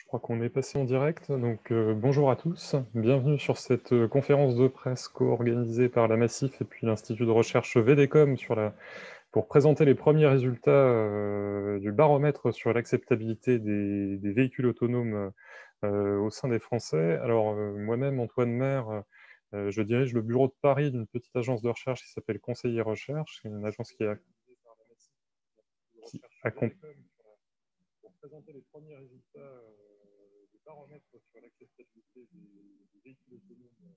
Je crois qu'on est passé en direct, donc bonjour à tous. Bienvenue sur cette conférence de presse co-organisée par la Massif et puis l'Institut de recherche VDECOM pour présenter les premiers résultats du baromètre sur l'acceptabilité des véhicules autonomes au sein des Français. Alors moi-même, Antoine Maire, je dirige le bureau de Paris d'une petite agence de recherche qui s'appelle Conseiller Recherche, une agence qui accompagne pour présenter les premiers résultats du baromètre sur l'acceptabilité des véhicules autonomes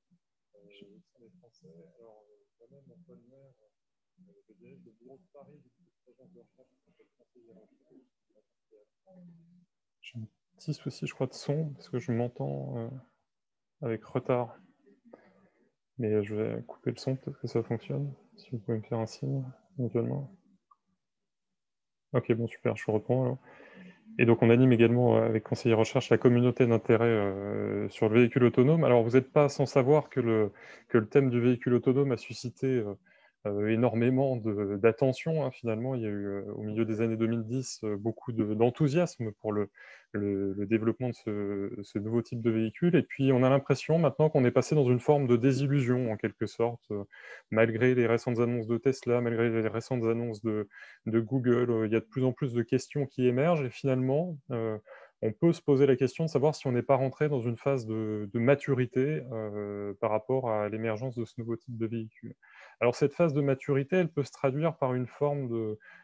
au sein des Français. Alors, moi-même, Antoine Maire, je dirige le bureau de Paris d'une petite agence de recherche qui s'appelle Conseiller Recherche. J'ai un petit souci, je crois, de son, parce que je m'entends avec retard. Mais je vais couper le son, peut-être que ça fonctionne. Si vous pouvez me faire un signe, éventuellement. Ok, bon, super, je reprends alors. Et donc, on anime également avec Conseiller Recherche la communauté d'intérêt sur le véhicule autonome. Alors, vous n'êtes pas sans savoir que le thème du véhicule autonome a suscité énormément d'attention, hein, finalement. Il y a eu, au milieu des années 2010, beaucoup d'enthousiasme pour le développement de ce nouveau type de véhicule. Et puis, on a l'impression maintenant qu'on est passé dans une forme de désillusion, en quelque sorte, malgré les récentes annonces de Tesla, malgré les récentes annonces de Google. Il y a de plus en plus de questions qui émergent et finalement, on peut se poser la question de savoir si on n'est pas rentré dans une phase de maturité par rapport à l'émergence de ce nouveau type de véhicule. Alors cette phase de maturité, elle peut se traduire par une forme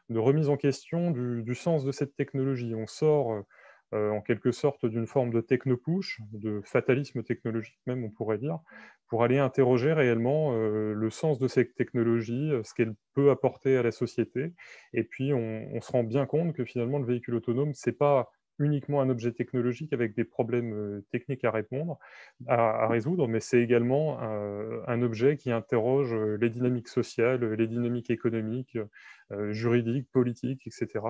de remise en question du sens de cette technologie. On sort en quelque sorte d'une forme de techno-push, de fatalisme technologique même, on pourrait dire, pour aller interroger réellement le sens de cette technologie, ce qu'elle peut apporter à la société. Et puis, on se rend bien compte que finalement, le véhicule autonome, c'est pas uniquement un objet technologique avec des problèmes techniques à répondre, à résoudre, mais c'est également un objet qui interroge les dynamiques sociales, les dynamiques économiques, juridiques, politiques, etc.,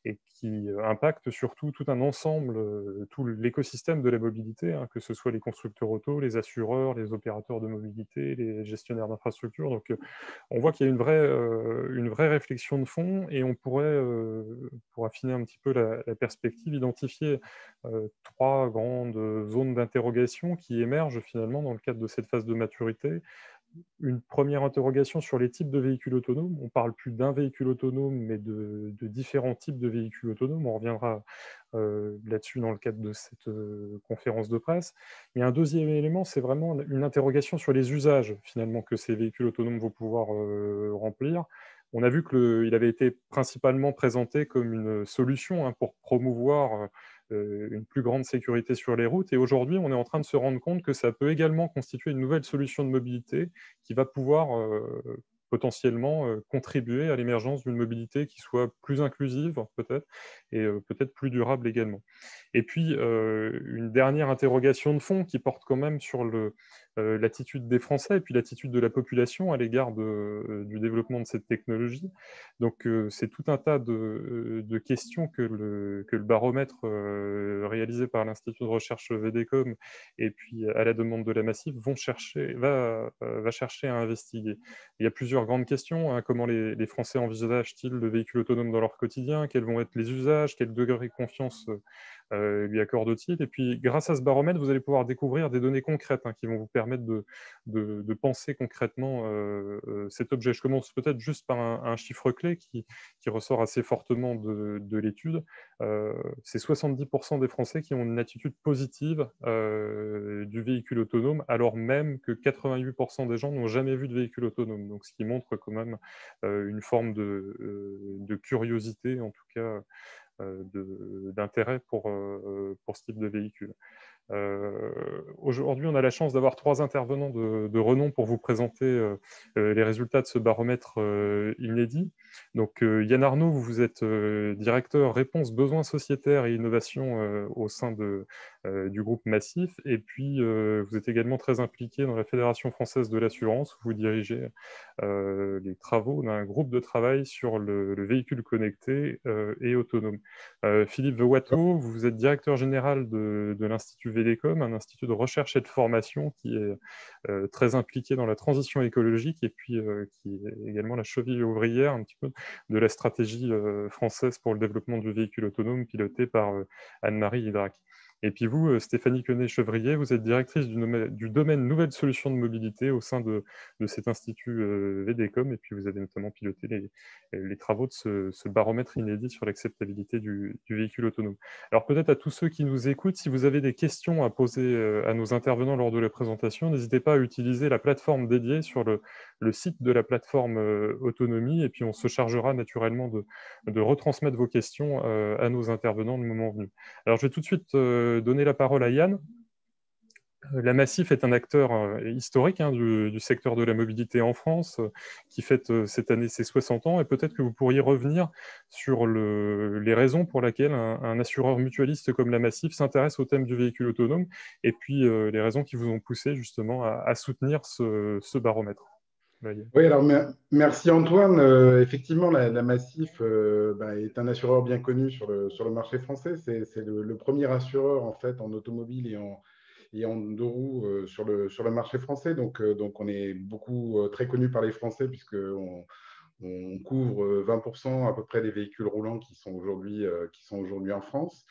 et qui impacte surtout tout un ensemble, tout l'écosystème de la mobilité, hein, que ce soit les constructeurs auto, les assureurs, les opérateurs de mobilité, les gestionnaires d'infrastructures. Donc, on voit qu'il y a une vraie réflexion de fond et on pourrait, pour affiner un petit peu la perspective, identifier trois grandes zones d'interrogation qui émergent finalement dans le cadre de cette phase de maturité. Une première interrogation sur les types de véhicules autonomes. On ne parle plus d'un véhicule autonome, mais de différents types de véhicules autonomes. On reviendra là-dessus dans le cadre de cette conférence de presse. Et un deuxième élément, c'est vraiment une interrogation sur les usages, finalement, que ces véhicules autonomes vont pouvoir remplir. On a vu qu'il avait été principalement présenté comme une solution, hein, pour promouvoir une plus grande sécurité sur les routes. Et aujourd'hui, on est en train de se rendre compte que ça peut également constituer une nouvelle solution de mobilité qui va pouvoir potentiellement contribuer à l'émergence d'une mobilité qui soit plus inclusive, peut-être, et peut-être plus durable également. Et puis, une dernière interrogation de fond qui porte quand même sur l'attitude des Français et puis l'attitude de la population à l'égard du développement de cette technologie. Donc, c'est tout un tas de questions que le baromètre réalisé par l'Institut de recherche VDECOM et puis à la demande de la Massif va chercher à investiguer. Il y a plusieurs grandes questions, hein. Comment les Français envisagent-ils le véhicule autonome dans leur quotidien? Quels vont être les usages? Quel degré de confiance lui accorde-t-il? Et puis, grâce à ce baromètre, vous allez pouvoir découvrir des données concrètes, hein, qui vont vous permettre de penser concrètement cet objet. Je commence peut-être juste par un chiffre clé qui ressort assez fortement de l'étude. C'est 70% des Français qui ont une attitude positive du véhicule autonome, alors même que 88% des gens n'ont jamais vu de véhicule autonome. Donc, ce qui montre quand même une forme de curiosité, en tout cas, d'intérêt pour ce type de véhicule. Aujourd'hui, on a la chance d'avoir trois intervenants de renom pour vous présenter les résultats de ce baromètre inédit. Donc, Yann Arnaud, vous êtes directeur réponse besoins sociétaires et innovation au sein du groupe Massif. Et puis, vous êtes également très impliqué dans la Fédération française de l'assurance, où vous dirigez les travaux d'un groupe de travail sur le véhicule connecté et autonome. Philippe Vewato, vous êtes directeur général de l'Institut VDECOM, un institut de recherche et de formation qui est très impliqué dans la transition écologique et puis qui est également la cheville ouvrière un petit peu de la stratégie française pour le développement du véhicule autonome pilotée par Anne-Marie Hydrac. Et puis vous, Stéphanie Quenet-Chevrier, vous êtes directrice du domaine Nouvelles Solutions de Mobilité au sein de cet institut VDECOM, et puis vous avez notamment piloté les travaux de ce baromètre inédit sur l'acceptabilité du véhicule autonome. Alors peut-être à tous ceux qui nous écoutent, si vous avez des questions à poser à nos intervenants lors de la présentation, n'hésitez pas à utiliser la plateforme dédiée sur le site de la plateforme Autonomie, et puis on se chargera naturellement de retransmettre vos questions à nos intervenants le moment venu. Alors, je vais tout de suite donner la parole à Yann. La Massif est un acteur historique du secteur de la mobilité en France, qui fête cette année ses 60 ans, et peut-être que vous pourriez revenir sur les raisons pour lesquelles un assureur mutualiste comme la Massif s'intéresse au thème du véhicule autonome, et puis les raisons qui vous ont poussé justement à soutenir ce baromètre. Oui, alors merci Antoine. Effectivement, la Massif est un assureur bien connu sur le marché français. C'est le premier assureur en fait en automobile et en deux roues sur le marché français. Donc on est beaucoup très connu par les Français on couvre 20% à peu près des véhicules roulants qui sont aujourd'hui en France.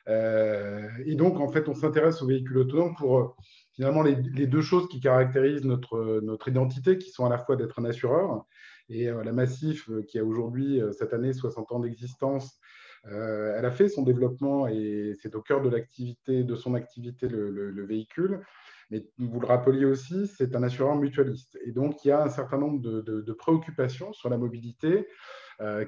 Et donc, en fait, on s'intéresse aux véhicules autonomes pour finalement les deux choses qui caractérisent notre identité, qui sont à la fois d'être un assureur et la Massif, qui a aujourd'hui, cette année, 60 ans d'existence. Elle a fait son développement et c'est au cœur de son activité, le véhicule. Mais vous le rappeliez aussi, c'est un assureur mutualiste. Et donc, il y a un certain nombre de préoccupations sur la mobilité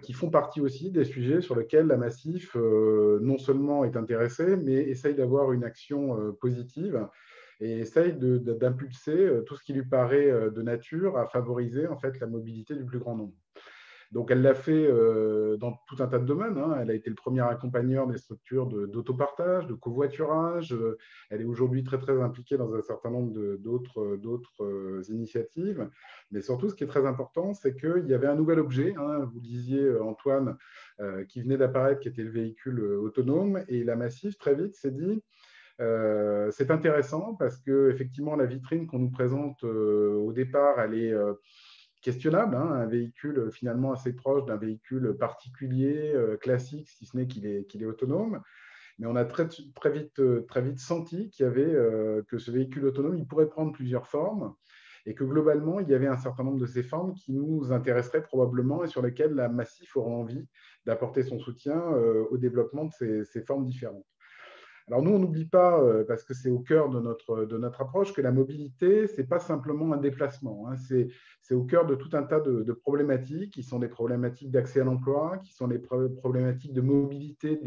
qui font partie aussi des sujets sur lesquels la Massif non seulement est intéressée, mais essaye d'avoir une action positive et essaye d'impulser tout ce qui lui paraît de nature à favoriser en fait la mobilité du plus grand nombre. Donc, elle l'a fait dans tout un tas de domaines, hein. Elle a été le premier accompagneur des structures d'autopartage, de covoiturage. Elle est aujourd'hui très, très impliquée dans un certain nombre d'autres initiatives. Mais surtout, ce qui est très important, c'est qu'il y avait un nouvel objet, hein, vous le disiez, Antoine, qui venait d'apparaître, qui était le véhicule autonome. Et la Massif, très vite, s'est dit, c'est intéressant parce que effectivement la vitrine qu'on nous présente au départ, elle est questionnable, hein, un véhicule finalement assez proche d'un véhicule particulier, classique, si ce n'est qu'il est autonome. Mais on a très vite senti qu'il y avait, que ce véhicule autonome, il pourrait prendre plusieurs formes et que globalement, il y avait un certain nombre de ces formes qui nous intéresseraient probablement et sur lesquelles la Massif aura envie d'apporter son soutien au développement de ces formes différentes. Alors nous, on n'oublie pas, parce que c'est au cœur de notre approche, que la mobilité, ce n'est pas simplement un déplacement, hein, c'est au cœur de tout un tas de problématiques qui sont des problématiques d'accès à l'emploi, qui sont des problématiques de mobilité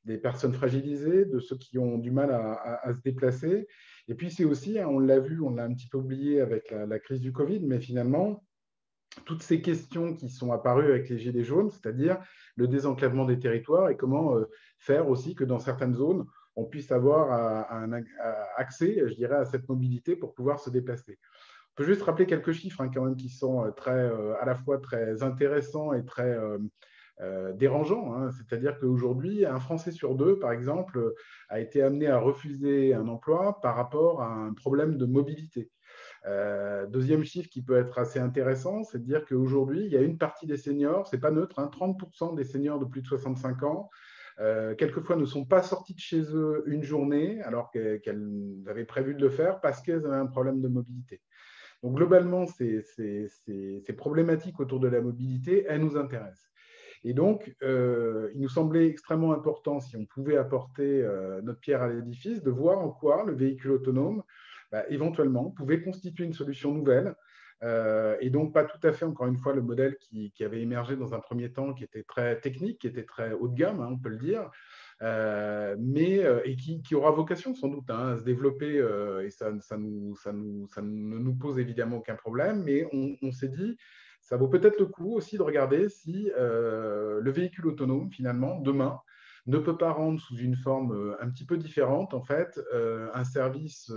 des personnes fragilisées, de ceux qui ont du mal à se déplacer. Et puis c'est aussi, hein, on l'a vu, on l'a un petit peu oublié avec la crise du Covid, mais finalement, toutes ces questions qui sont apparues avec les Gilets jaunes, c'est-à-dire le désenclavement des territoires et comment faire aussi que dans certaines zones, on puisse avoir accès, je dirais, à cette mobilité pour pouvoir se déplacer. On peut juste rappeler quelques chiffres hein, quand même qui sont à la fois très intéressants et très dérangeants, hein. C'est-à-dire qu'aujourd'hui, un Français sur deux, par exemple, a été amené à refuser un emploi par rapport à un problème de mobilité. Deuxième chiffre qui peut être assez intéressant, c'est de dire qu'aujourd'hui, il y a une partie des seniors, c'est pas neutre, hein, 30% des seniors de plus de 65 ans, quelquefois ne sont pas sortis de chez eux une journée alors qu'elles avaient prévu de le faire parce qu'elles avaient un problème de mobilité. Donc globalement, ces problématiques autour de la mobilité, elles nous intéressent. Et donc, il nous semblait extrêmement important, si on pouvait apporter notre pierre à l'édifice, de voir en quoi le véhicule autonome, éventuellement, pouvait constituer une solution nouvelle. Et donc, pas tout à fait, encore une fois, le modèle qui avait émergé dans un premier temps, qui était très technique, qui était très haut de gamme, hein, on peut le dire, et qui aura vocation sans doute hein, à se développer, et ça ne nous pose évidemment aucun problème, mais on s'est dit, ça vaut peut-être le coup aussi de regarder si le véhicule autonome, finalement, demain, ne peut pas rendre sous une forme un petit peu différente, en fait, un service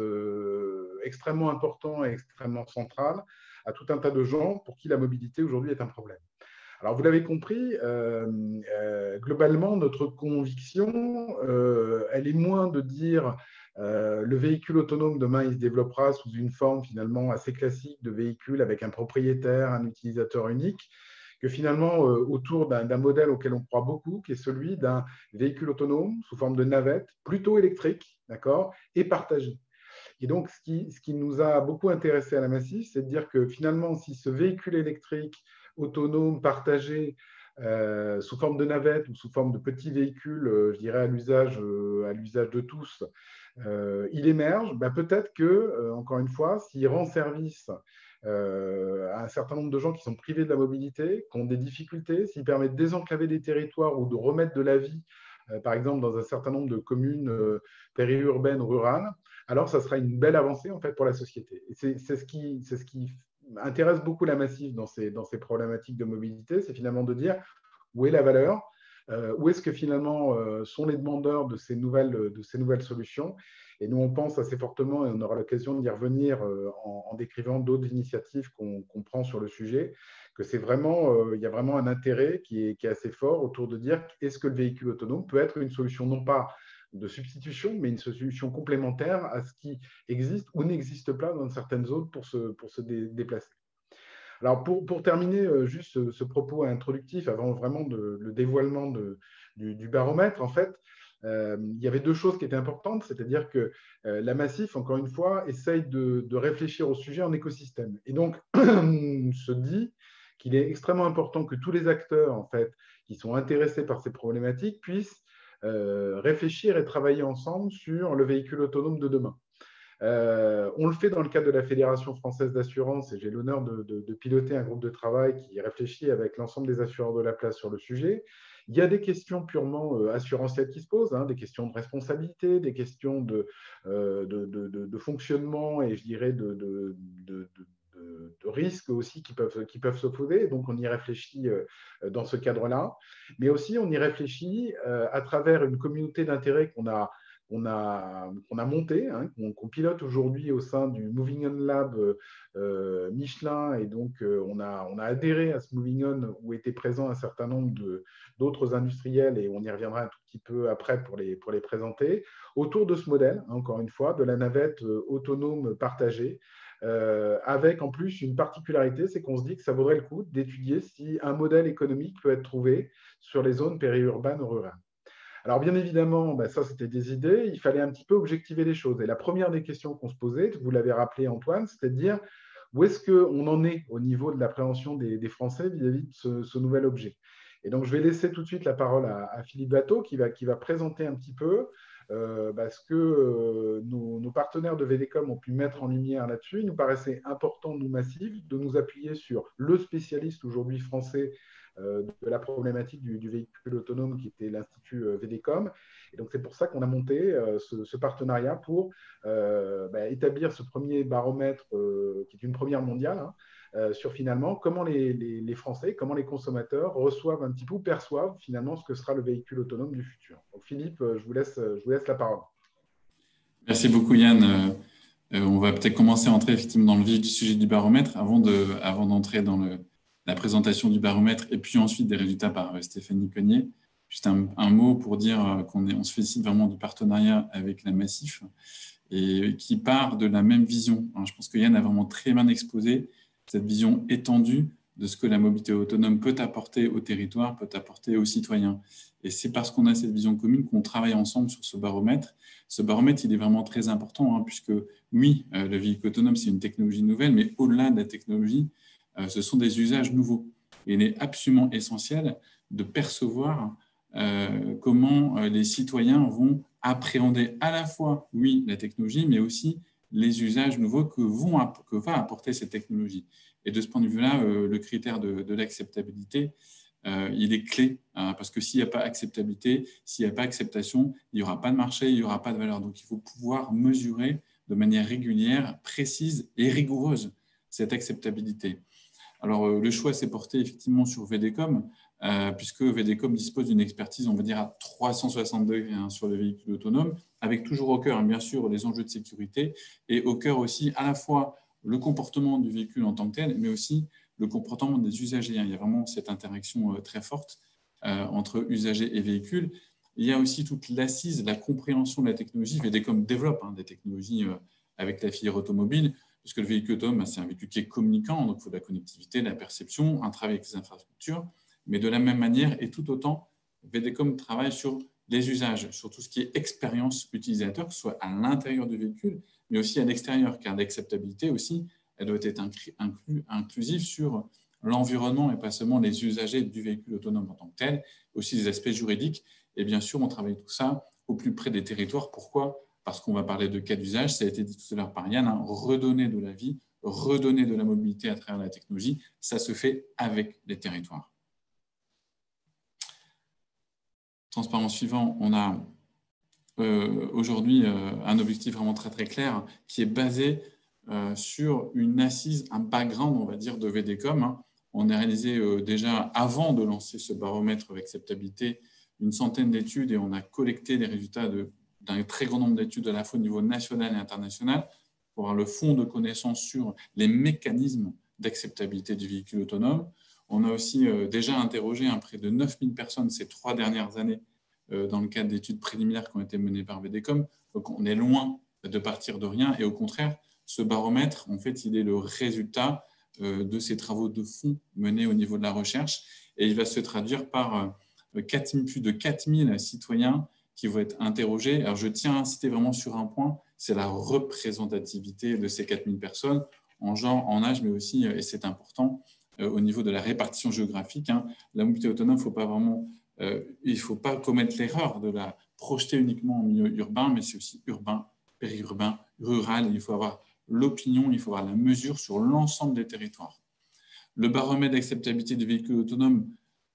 extrêmement important et extrêmement central à tout un tas de gens pour qui la mobilité aujourd'hui est un problème. Alors, vous l'avez compris, globalement, notre conviction, elle est moins de dire le véhicule autonome, demain, il se développera sous une forme finalement assez classique de véhicule avec un propriétaire, un utilisateur unique, que finalement, autour d'un modèle auquel on croit beaucoup, qui est celui d'un véhicule autonome sous forme de navette, plutôt électrique, d'accord, et partagé. Et donc, ce qui nous a beaucoup intéressé à la Massif, c'est de dire que finalement, si ce véhicule électrique autonome, partagé, sous forme de navette ou sous forme de petit véhicule, je dirais à l'usage de tous, il émerge, ben peut-être que, encore une fois, s'il rend service à un certain nombre de gens qui sont privés de la mobilité, qui ont des difficultés, s'il permet de désenclaver des territoires ou de remettre de la vie, par exemple dans un certain nombre de communes périurbaines, rurales, alors ça sera une belle avancée en fait pour la société. Et c'est ce qui intéresse beaucoup la Massif dans ces problématiques de mobilité, c'est finalement de dire où est la valeur, où est-ce que finalement sont les demandeurs de ces nouvelles solutions. Et nous, on pense assez fortement, et on aura l'occasion d'y revenir en décrivant d'autres initiatives qu'on prend sur le sujet, que c'est vraiment, il y a vraiment un intérêt qui est assez fort autour de dire est-ce que le véhicule autonome peut être une solution non pas de substitution, mais une solution complémentaire à ce qui existe ou n'existe pas dans certaines zones pour se déplacer. Alors, pour terminer juste ce propos introductif, avant vraiment le dévoilement du baromètre, en fait, il y avait deux choses qui étaient importantes, c'est-à-dire que la Massif, encore une fois, essaye de réfléchir au sujet en écosystème. Et donc, se dit qu'il est extrêmement important que tous les acteurs, en fait, qui sont intéressés par ces problématiques puissent réfléchir et travailler ensemble sur le véhicule autonome de demain. On le fait dans le cadre de la Fédération française d'assurance et j'ai l'honneur de piloter un groupe de travail qui réfléchit avec l'ensemble des assureurs de la place sur le sujet. Il y a des questions purement assurantielles qui se posent, hein, des questions de responsabilité, des questions de fonctionnement et je dirais de risques aussi qui peuvent se poser. Donc, on y réfléchit dans ce cadre-là. Mais aussi, on y réfléchit à travers une communauté d'intérêt qu'on a monté, hein, qu'on pilote aujourd'hui au sein du Moving On Lab Michelin. Et donc, on a adhéré à ce Moving On où étaient présents un certain nombre d'autres industriels, et on y reviendra un tout petit peu après pour les présenter, autour de ce modèle, hein, encore une fois, de la navette autonome partagée, avec en plus une particularité, c'est qu'on se dit que ça vaudrait le coup d'étudier si un modèle économique peut être trouvé sur les zones périurbaines ou rurales. Alors, bien évidemment, ben ça, c'était des idées. Il fallait un petit peu objectiver les choses. Et la première des questions qu'on se posait, vous l'avez rappelé, Antoine, c'était de dire où est-ce qu'on en est au niveau de l'appréhension des Français vis-à-vis de ce nouvel objet. Et donc, je vais laisser tout de suite la parole à Philippe Bateau qui va présenter un petit peu ce que nos partenaires de VDCOM ont pu mettre en lumière là-dessus. Il nous paraissait important, nous, Massif, de nous appuyer sur le spécialiste aujourd'hui français de la problématique du véhicule autonome qui était l'Institut VDCOM. Et donc, c'est pour ça qu'on a monté ce partenariat pour établir ce premier baromètre qui est une première mondiale, hein, sur finalement comment les Français, comment les consommateurs reçoivent un petit peu ou perçoivent finalement ce que sera le véhicule autonome du futur. Donc, Philippe, je vous laisse la parole. Merci beaucoup, Yann. On va peut-être commencer à entrer effectivement dans le vif du sujet du baromètre avant d'entrer dans la présentation du baromètre et puis ensuite des résultats par Stéphanie Cognier. Juste un mot pour dire qu'on se félicite vraiment du partenariat avec la Massif et qui part de la même vision. Alors, je pense que Yann a vraiment très bien exposé cette vision étendue de ce que la mobilité autonome peut apporter au territoire, peut apporter aux citoyens. Et c'est parce qu'on a cette vision commune qu'on travaille ensemble sur ce baromètre. Ce baromètre, il est vraiment très important, hein, puisque oui, le véhicule autonome, c'est une technologie nouvelle, mais au-delà de la technologie, ce sont des usages nouveaux. Et il est absolument essentiel de percevoir comment les citoyens vont appréhender à la fois, oui, la technologie, mais aussi les usages nouveaux que va apporter cette technologie. Et de ce point de vue-là, le critère de l'acceptabilité, il est clé, hein, parce que s'il n'y a pas acceptabilité, s'il n'y a pas acceptation, il n'y aura pas de marché, il n'y aura pas de valeur. Donc, il faut pouvoir mesurer de manière régulière, précise et rigoureuse cette acceptabilité. Alors, le choix s'est porté effectivement sur VDCOM, puisque VDCOM dispose d'une expertise, on va dire, à 360 degrés hein, sur le véhicule autonome, avec toujours au cœur, hein, bien sûr, les enjeux de sécurité, et au cœur aussi à la fois le comportement du véhicule en tant que tel, mais aussi le comportement des usagers. Il y a vraiment cette interaction très forte entre usagers et véhicules. Il y a aussi toute l'assise, la compréhension de la technologie. VDCOM développe des technologies avec la filière automobile, Parce que le véhicule autonome, c'est un véhicule qui est communicant, donc il faut de la connectivité, de la perception, un travail avec les infrastructures. Mais de la même manière, et tout autant, VDCOM travaille sur les usages, sur tout ce qui est expérience utilisateur, que ce soit à l'intérieur du véhicule, mais aussi à l'extérieur, car l'acceptabilité aussi, elle doit être inclusive sur l'environnement et pas seulement les usagers du véhicule autonome en tant que tel, aussi les aspects juridiques. Et bien sûr, on travaille tout ça au plus près des territoires. Pourquoi ? Parce qu'on va parler de cas d'usage, ça a été dit tout à l'heure par Yann, redonner de la vie, redonner de la mobilité à travers la technologie, ça se fait avec les territoires. Transparent suivant, on a aujourd'hui un objectif vraiment très très clair qui est basé sur une assise, un background, on va dire, de VDCOM. On a réalisé déjà, avant de lancer ce baromètre d'acceptabilité, une centaine d'études et on a collecté les résultats d'un très grand nombre d'études à la fois au niveau national et international pour avoir le fond de connaissances sur les mécanismes d'acceptabilité du véhicule autonome. On a aussi déjà interrogé près de 9000 personnes ces 3 dernières années dans le cadre d'études préliminaires qui ont été menées par VDCOM. Donc, on est loin de partir de rien. Et au contraire, ce baromètre, en fait, il est le résultat de ces travaux de fond menés au niveau de la recherche. Et il va se traduire par plus de 4000 citoyens qui vont être interrogés. Alors, je tiens à insister vraiment sur un point, c'est la représentativité de ces 4000 personnes en genre, en âge, mais aussi, et c'est important, au niveau de la répartition géographique. La mobilité autonome, il ne faut pas commettre l'erreur de la projeter uniquement en milieu urbain, mais c'est aussi urbain, périurbain, rural. Il faut avoir l'opinion, il faut avoir la mesure sur l'ensemble des territoires. Le baromètre d'acceptabilité du véhicule autonome,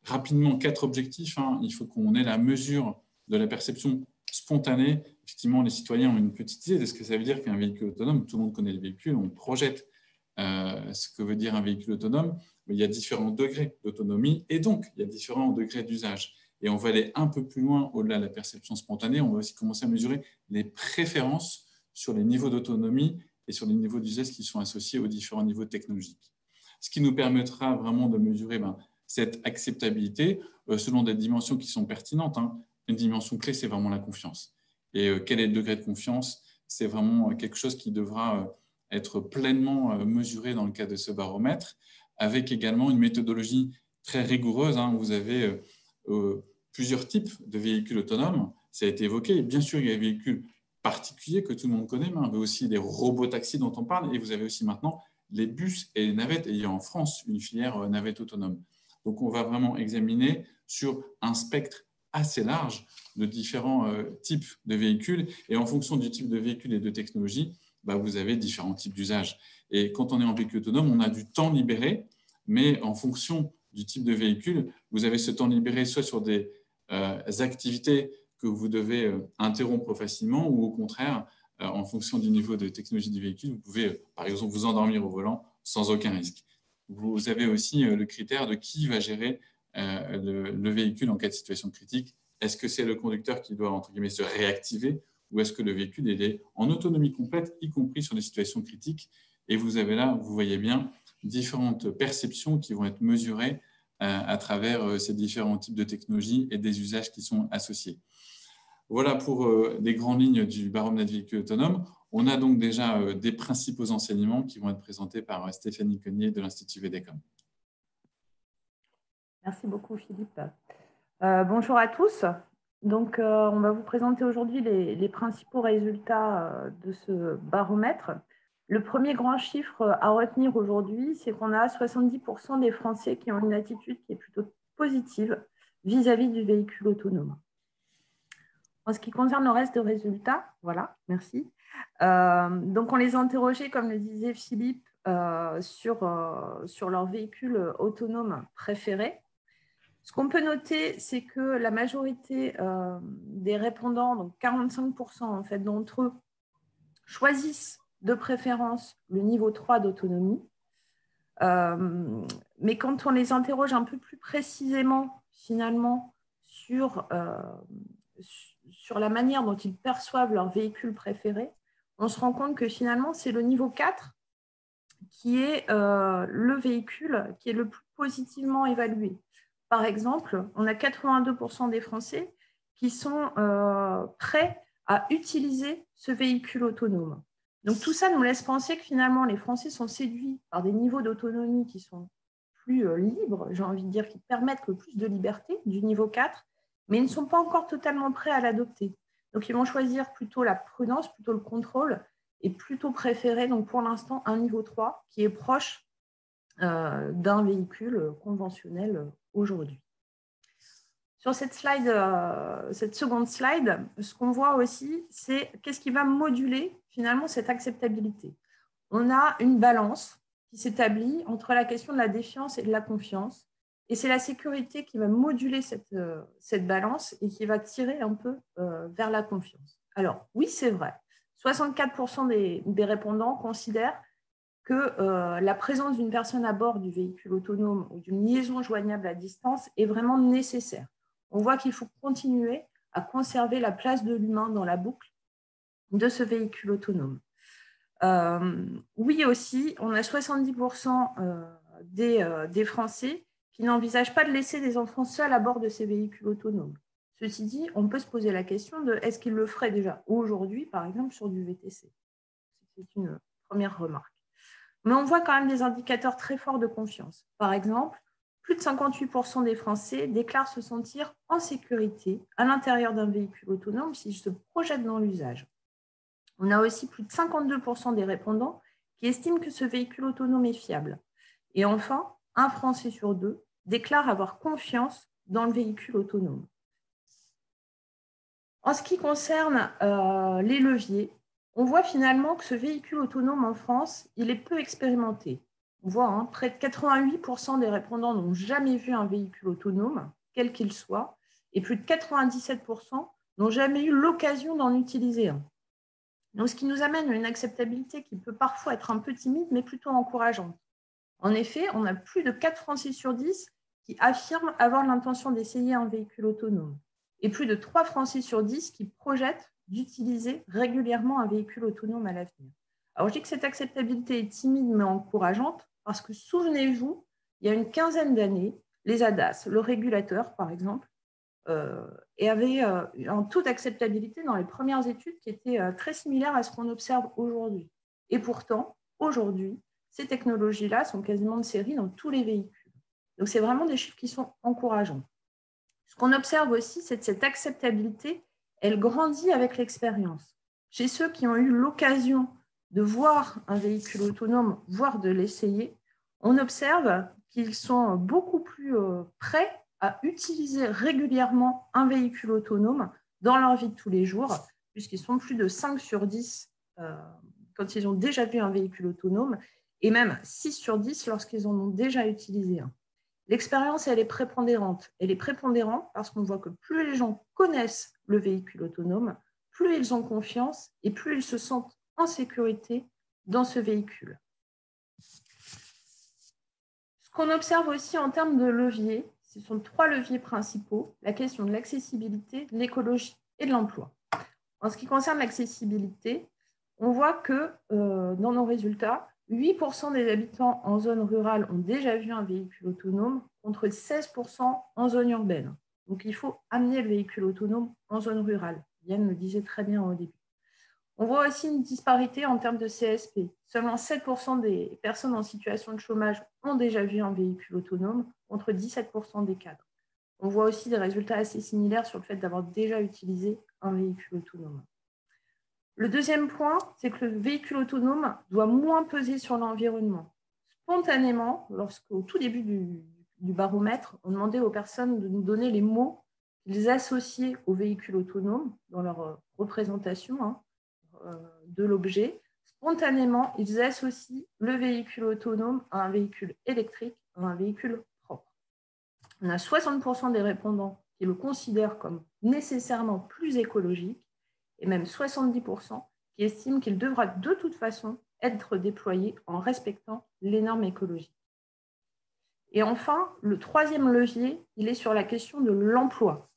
rapidement, 4 objectifs. Il faut qu'on ait la mesure de la perception spontanée. Effectivement, les citoyens ont une petite idée de ce que ça veut dire qu'un véhicule autonome. Tout le monde connaît le véhicule, on projette ce que veut dire un véhicule autonome. Mais il y a différents degrés d'autonomie et donc il y a différents degrés d'usage. Et on va aller un peu plus loin au-delà de la perception spontanée. On va aussi commencer à mesurer les préférences sur les niveaux d'autonomie et sur les niveaux d'usage qui sont associés aux différents niveaux technologiques. Ce qui nous permettra vraiment de mesurer cette acceptabilité selon des dimensions qui sont pertinentes. Une dimension clé, c'est vraiment la confiance. Et quel est le degré de confiance? C'est vraiment quelque chose qui devra être pleinement mesuré dans le cadre de ce baromètre, avec également une méthodologie très rigoureuse. Vous avez plusieurs types de véhicules autonomes, ça a été évoqué. Bien sûr, il y a des véhicules particuliers que tout le monde connaît, mais aussi des robotaxis dont on parle, et vous avez aussi maintenant les bus et les navettes, et il y a en France une filière navette autonome. Donc, on va vraiment examiner sur un spectre assez large de différents types de véhicules, et en fonction du type de véhicule et de technologie, vous avez différents types d'usages. Et quand on est en véhicule autonome, on a du temps libéré, mais en fonction du type de véhicule, vous avez ce temps libéré soit sur des activités que vous devez interrompre facilement, ou au contraire, en fonction du niveau de technologie du véhicule, vous pouvez, par exemple, vous endormir au volant sans aucun risque. Vous avez aussi le critère de qui va gérer le véhicule en cas de situation critique. Est-ce que c'est le conducteur qui doit, entre guillemets, se réactiver, ou est-ce que le véhicule est en autonomie complète, y compris sur des situations critiques? Et vous avez là, vous voyez bien, différentes perceptions qui vont être mesurées à travers ces différents types de technologies et des usages qui sont associés. Voilà pour les grandes lignes du baromètre véhicule autonome. On a donc déjà des principaux enseignements qui vont être présentés par Stéphanie Cognier de l'Institut VDCOM. Merci beaucoup, Philippe. Bonjour à tous. Donc, on va vous présenter aujourd'hui les principaux résultats de ce baromètre. Le premier grand chiffre à retenir aujourd'hui, c'est qu'on a 70% des Français qui ont une attitude qui est plutôt positive vis-à-vis du véhicule autonome. En ce qui concerne le reste des résultats, voilà, merci. Donc, on les a interrogés, comme le disait Philippe, sur leur véhicule autonome préféré. Ce qu'on peut noter, c'est que la majorité des répondants, donc 45% en fait, d'entre eux, choisissent de préférence le niveau 3 d'autonomie. Mais quand on les interroge un peu plus précisément, finalement, sur la manière dont ils perçoivent leur véhicule préféré, on se rend compte que finalement, c'est le niveau 4 qui est le véhicule qui est le plus positivement évalué. Par exemple, on a 82% des Français qui sont prêts à utiliser ce véhicule autonome. Donc tout ça nous laisse penser que finalement les Français sont séduits par des niveaux d'autonomie qui sont plus libres, j'ai envie de dire, qui permettent le plus de liberté du niveau 4, mais ils ne sont pas encore totalement prêts à l'adopter. Donc ils vont choisir plutôt la prudence, plutôt le contrôle, et plutôt préférer donc pour l'instant un niveau 3 qui est proche d'un véhicule conventionnel aujourd'hui. Sur cette seconde slide, ce qu'on voit aussi, c'est qu'est-ce qui va moduler finalement cette acceptabilité. On a une balance qui s'établit entre la question de la défiance et de la confiance, et c'est la sécurité qui va moduler cette balance et qui va tirer un peu vers la confiance. Alors oui, c'est vrai, 64% des répondants considèrent que la présence d'une personne à bord du véhicule autonome ou d'une liaison joignable à distance est vraiment nécessaire. On voit qu'il faut continuer à conserver la place de l'humain dans la boucle de ce véhicule autonome. Oui aussi, on a 70% des Français qui n'envisagent pas de laisser des enfants seuls à bord de ces véhicules autonomes. Ceci dit, on peut se poser la question de est-ce qu'ils le feraient déjà aujourd'hui, par exemple, sur du VTC? C'est une première remarque. Mais on voit quand même des indicateurs très forts de confiance. Par exemple, plus de 58% des Français déclarent se sentir en sécurité à l'intérieur d'un véhicule autonome s'ils se projettent dans l'usage. On a aussi plus de 52% des répondants qui estiment que ce véhicule autonome est fiable. Et enfin, un Français sur deux déclare avoir confiance dans le véhicule autonome. En ce qui concerne les leviers, on voit finalement que ce véhicule autonome en France, il est peu expérimenté. On voit près de 88% des répondants n'ont jamais vu un véhicule autonome, quel qu'il soit, et plus de 97% n'ont jamais eu l'occasion d'en utiliser un. Donc, ce qui nous amène à une acceptabilité qui peut parfois être un peu timide, mais plutôt encourageante. En effet, on a plus de 4 Français sur 10 qui affirment avoir l'intention d'essayer un véhicule autonome, et plus de 3 Français sur 10 qui projettent d'utiliser régulièrement un véhicule autonome à l'avenir. Alors, je dis que cette acceptabilité est timide mais encourageante parce que, souvenez-vous, il y a une quinzaine d'années, les ADAS, le régulateur par exemple, et avait un taux d'acceptabilité dans les premières études qui était très similaire à ce qu'on observe aujourd'hui. Et pourtant, aujourd'hui, ces technologies-là sont quasiment de série dans tous les véhicules. Donc, c'est vraiment des chiffres qui sont encourageants. Ce qu'on observe aussi, c'est que cette acceptabilité, elle grandit avec l'expérience. Chez ceux qui ont eu l'occasion de voir un véhicule autonome, voire de l'essayer, on observe qu'ils sont beaucoup plus prêts à utiliser régulièrement un véhicule autonome dans leur vie de tous les jours, puisqu'ils sont plus de 5 sur 10 quand ils ont déjà vu un véhicule autonome, et même 6 sur 10 lorsqu'ils en ont déjà utilisé un. L'expérience, elle est prépondérante. Elle est prépondérante parce qu'on voit que plus les gens connaissent le véhicule autonome, plus ils ont confiance et plus ils se sentent en sécurité dans ce véhicule. Ce qu'on observe aussi en termes de leviers, ce sont 3 leviers principaux, la question de l'accessibilité, de l'écologie et de l'emploi. En ce qui concerne l'accessibilité, on voit que dans nos résultats, 8% des habitants en zone rurale ont déjà vu un véhicule autonome contre 16% en zone urbaine. Donc, il faut amener le véhicule autonome en zone rurale. Yann le disait très bien au début. On voit aussi une disparité en termes de CSP. Seulement 7% des personnes en situation de chômage ont déjà vu un véhicule autonome contre 17% des cadres. On voit aussi des résultats assez similaires sur le fait d'avoir déjà utilisé un véhicule autonome. Le deuxième point, c'est que le véhicule autonome doit moins peser sur l'environnement. Spontanément, lorsqu'au tout début du baromètre, on demandait aux personnes de nous donner les mots qu'ils associaient au véhicule autonome dans leur représentation de l'objet, spontanément, ils associent le véhicule autonome à un véhicule électrique, à un véhicule propre. On a 60% des répondants qui le considèrent comme nécessairement plus écologique et même 70% qui estiment qu'il devra de toute façon être déployé en respectant les normes écologiques. Et enfin, le troisième levier, il est sur la question de l'emploi.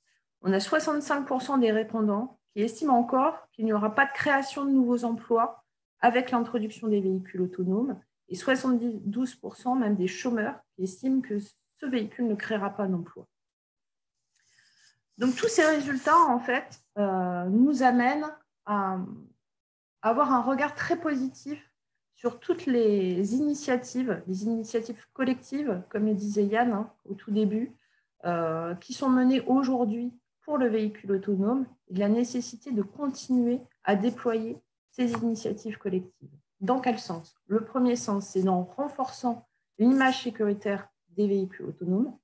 On a 65% des répondants qui estiment encore qu'il n'y aura pas de création de nouveaux emplois avec l'introduction des véhicules autonomes et 72% même des chômeurs qui estiment que ce véhicule ne créera pas d'emploi. Donc tous ces résultats, en fait, nous amènent à avoir un regard très positif sur toutes les initiatives collectives, comme le disait Yann au tout début, qui sont menées aujourd'hui pour le véhicule autonome et de la nécessité de continuer à déployer ces initiatives collectives. Dans quel sens? Le premier sens, c'est en renforçant l'image sécuritaire des véhicules autonomes,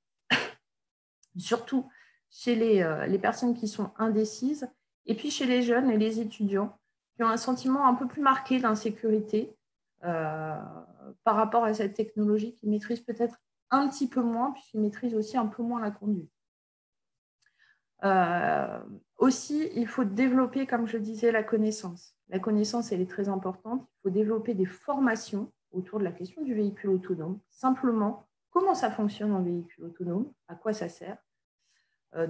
surtout chez les personnes qui sont indécises, et puis chez les jeunes et les étudiants qui ont un sentiment un peu plus marqué d'insécurité par rapport à cette technologie qu'ils maîtrisent peut-être un petit peu moins, puisqu'ils maîtrisent aussi un peu moins la conduite. Aussi, il faut développer, comme je disais, la connaissance. La connaissance, elle est très importante. Il faut développer des formations autour de la question du véhicule autonome. Simplement, comment ça fonctionne un véhicule autonome, à quoi ça sert.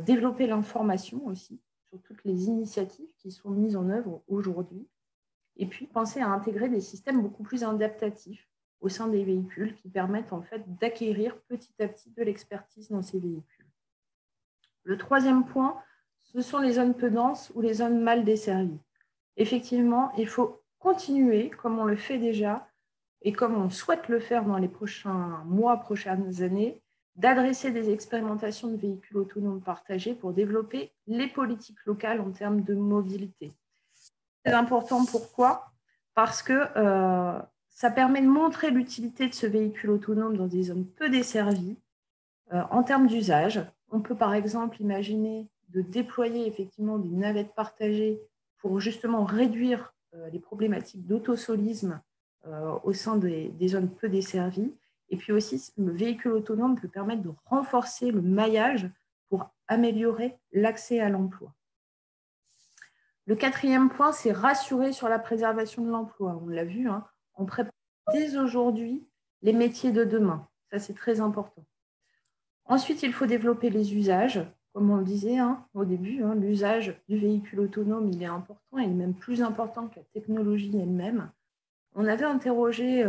Développer l'information aussi sur toutes les initiatives qui sont mises en œuvre aujourd'hui. Et puis, penser à intégrer des systèmes beaucoup plus adaptatifs au sein des véhicules qui permettent en fait d'acquérir petit à petit de l'expertise dans ces véhicules. Le troisième point, ce sont les zones peu denses ou les zones mal desservies. Effectivement, il faut continuer, comme on le fait déjà, et comme on souhaite le faire dans les prochains mois, prochaines années, d'adresser des expérimentations de véhicules autonomes partagés pour développer les politiques locales en termes de mobilité. C'est important, pourquoi? Parce que ça permet de montrer l'utilité de ce véhicule autonome dans des zones peu desservies en termes d'usage. On peut par exemple imaginer de déployer effectivement des navettes partagées pour justement réduire les problématiques d'autosolisme au sein des zones peu desservies. Et puis aussi, le véhicule autonome peut permettre de renforcer le maillage pour améliorer l'accès à l'emploi. Le quatrième point, c'est rassurer sur la préservation de l'emploi. On l'a vu, on prépare dès aujourd'hui les métiers de demain. Ça, c'est très important. Ensuite, il faut développer les usages. Comme on le disait au début, l'usage du véhicule autonome, il est important, il est même plus important que la technologie elle-même. On avait interrogé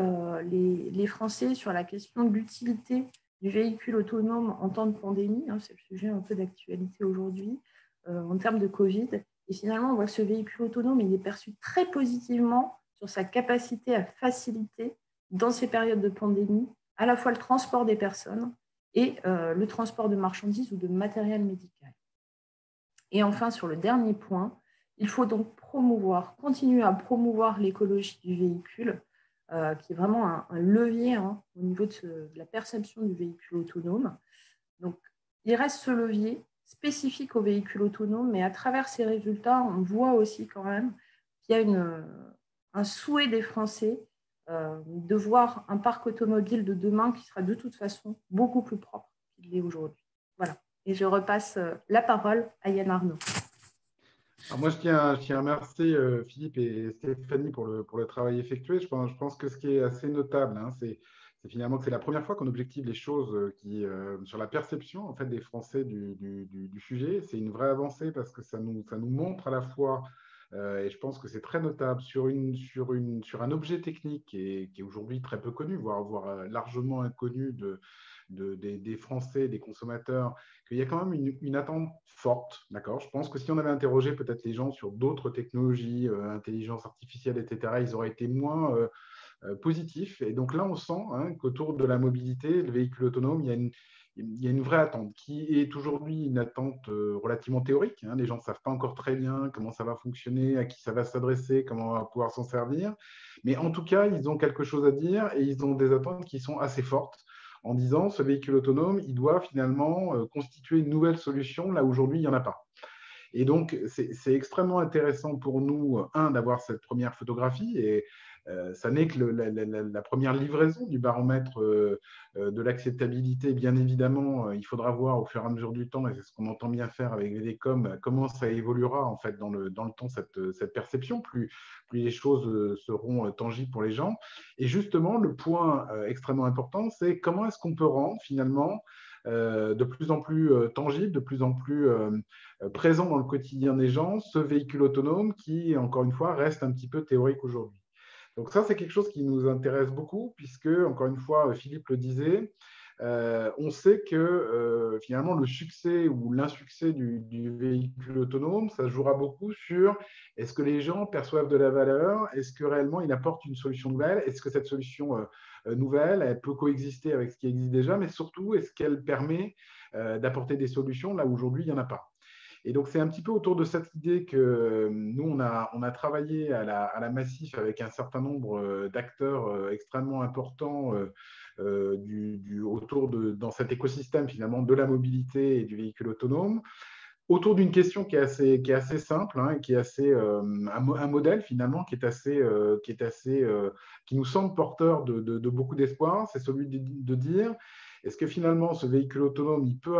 les Français sur la question de l'utilité du véhicule autonome en temps de pandémie. C'est le sujet un peu d'actualité aujourd'hui en termes de Covid. Et finalement, on voit que ce véhicule autonome, il est perçu très positivement sur sa capacité à faciliter, dans ces périodes de pandémie, à la fois le transport des personnes et le transport de marchandises ou de matériel médical. Et enfin, sur le dernier point, il faut donc continuer à promouvoir l'écologie du véhicule, qui est vraiment un levier au niveau de la perception du véhicule autonome. Donc, il reste ce levier spécifique au véhicule autonome, mais à travers ces résultats, on voit aussi quand même qu'il y a un souhait des Français de voir un parc automobile de demain qui sera de toute façon beaucoup plus propre qu'il l'est aujourd'hui. Voilà. Et je repasse la parole à Yann Arnaud. Alors moi, je tiens à remercier Philippe et Stéphanie pour le travail effectué. Je pense que ce qui est assez notable, c'est finalement que c'est la première fois qu'on objective les choses sur la perception en fait, des Français du sujet. C'est une vraie avancée parce que ça nous montre à la fois, et je pense que c'est très notable, sur un objet technique qui est aujourd'hui très peu connu, voire largement inconnu des Français, des consommateurs, qu'il y a quand même une attente forte. D'accord. Je pense que si on avait interrogé peut-être les gens sur d'autres technologies, intelligence artificielle, etc., ils auraient été moins positifs. Et donc là, on sent qu'autour de la mobilité, le véhicule autonome, il y a une vraie attente qui est aujourd'hui une attente relativement théorique. Les gens ne savent pas encore très bien comment ça va fonctionner, à qui ça va s'adresser, comment on va pouvoir s'en servir. Mais en tout cas, ils ont quelque chose à dire et ils ont des attentes qui sont assez fortes, en disant ce véhicule autonome, il doit finalement constituer une nouvelle solution là où aujourd'hui il n'y en a pas. Et donc, c'est extrêmement intéressant pour nous, d'avoir cette première photographie. Et ça n'est que la première livraison du baromètre de l'acceptabilité. Bien évidemment, il faudra voir au fur et à mesure du temps, et c'est ce qu'on entend bien faire avec VDCom, comment ça évoluera en fait dans le temps, cette perception. Plus les choses seront tangibles pour les gens. Et justement, le point extrêmement important, c'est comment est-ce qu'on peut rendre finalement de plus en plus tangible, de plus en plus présent dans le quotidien des gens, ce véhicule autonome qui, encore une fois, reste un petit peu théorique aujourd'hui. Donc ça, c'est quelque chose qui nous intéresse beaucoup puisque, encore une fois, Philippe le disait, on sait que finalement le succès ou l'insuccès du véhicule autonome, ça se jouera beaucoup sur est-ce que les gens perçoivent de la valeur, est-ce que réellement il apporte une solution nouvelle, est-ce que cette solution nouvelle, elle peut coexister avec ce qui existe déjà, mais surtout, est-ce qu'elle permet d'apporter des solutions là où aujourd'hui il n'y en a pas. Et donc, c'est un petit peu autour de cette idée que nous, on a travaillé à la Massif avec un certain nombre d'acteurs extrêmement importants dans cet écosystème finalement de la mobilité et du véhicule autonome, autour d'une question qui est assez simple, hein, qui est assez un modèle finalement qui nous semble porteur de beaucoup d'espoir. C'est celui de dire est-ce que finalement ce véhicule autonome il peut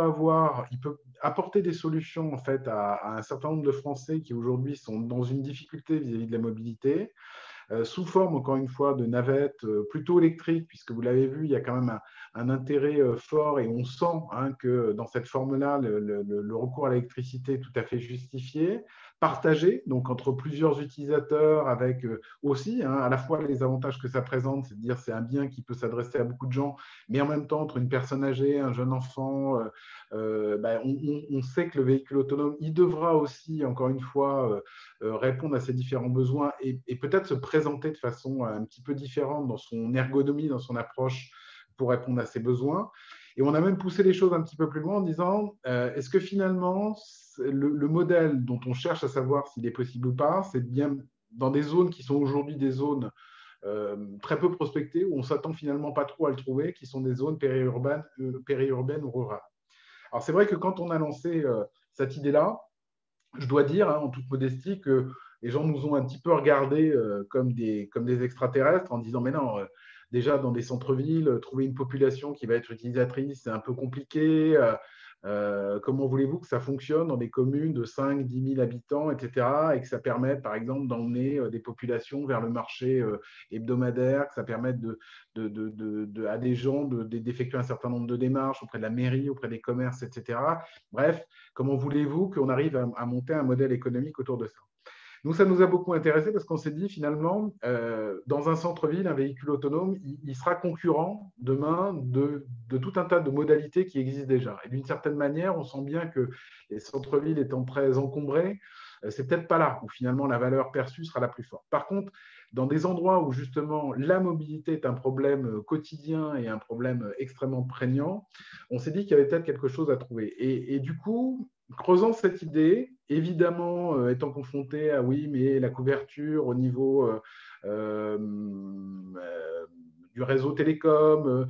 apporter des solutions en fait à un certain nombre de Français qui aujourd'hui sont dans une difficulté vis-à-vis de la mobilité, sous forme, encore une fois, de navettes plutôt électriques, puisque vous l'avez vu, il y a quand même un intérêt fort et on sent hein, que dans cette forme-là, le recours à l'électricité est tout à fait justifié, partagé, donc entre plusieurs utilisateurs, avec aussi hein, à la fois les avantages que ça présente, c'est-à-dire c'est un bien qui peut s'adresser à beaucoup de gens, mais en même temps, entre une personne âgée, un jeune enfant, on sait que le véhicule autonome, il devra aussi, encore une fois, répondre à ces différents besoins et peut-être se présenter de façon un petit peu différente dans son ergonomie, dans son approche pour répondre à ces besoins. Et on a même poussé les choses un petit peu plus loin en disant est-ce que finalement, le modèle dont on cherche à savoir s'il est possible ou pas, c'est bien dans des zones qui sont aujourd'hui des zones très peu prospectées, où on ne s'attend finalement pas trop à le trouver, qui sont des zones périurbaines ou rurales. Alors c'est vrai que quand on a lancé cette idée-là, je dois dire, hein, en toute modestie, que les gens nous ont un petit peu regardés comme des extraterrestres en disant mais non, déjà dans des centres-villes, trouver une population qui va être utilisatrice, c'est un peu compliqué. Comment voulez-vous que ça fonctionne dans des communes de 5, 10 000 habitants, etc. et que ça permette, par exemple, d'emmener des populations vers le marché hebdomadaire, que ça permette à des gens d'effectuer un certain nombre de démarches auprès de la mairie, auprès des commerces, etc. Bref, comment voulez-vous qu'on arrive à monter un modèle économique autour de ça? Nous, ça nous a beaucoup intéressé parce qu'on s'est dit finalement, dans un centre-ville, un véhicule autonome, il sera concurrent demain de tout un tas de modalités qui existent déjà. Et d'une certaine manière, on sent bien que les centres-villes étant très encombrés, c'est peut-être pas là où finalement la valeur perçue sera la plus forte. Par contre, dans des endroits où justement la mobilité est un problème quotidien et un problème extrêmement prégnant, on s'est dit qu'il y avait peut-être quelque chose à trouver. Et du coup, creusant cette idée, évidemment, étant confronté à oui, mais la couverture au niveau du réseau télécom,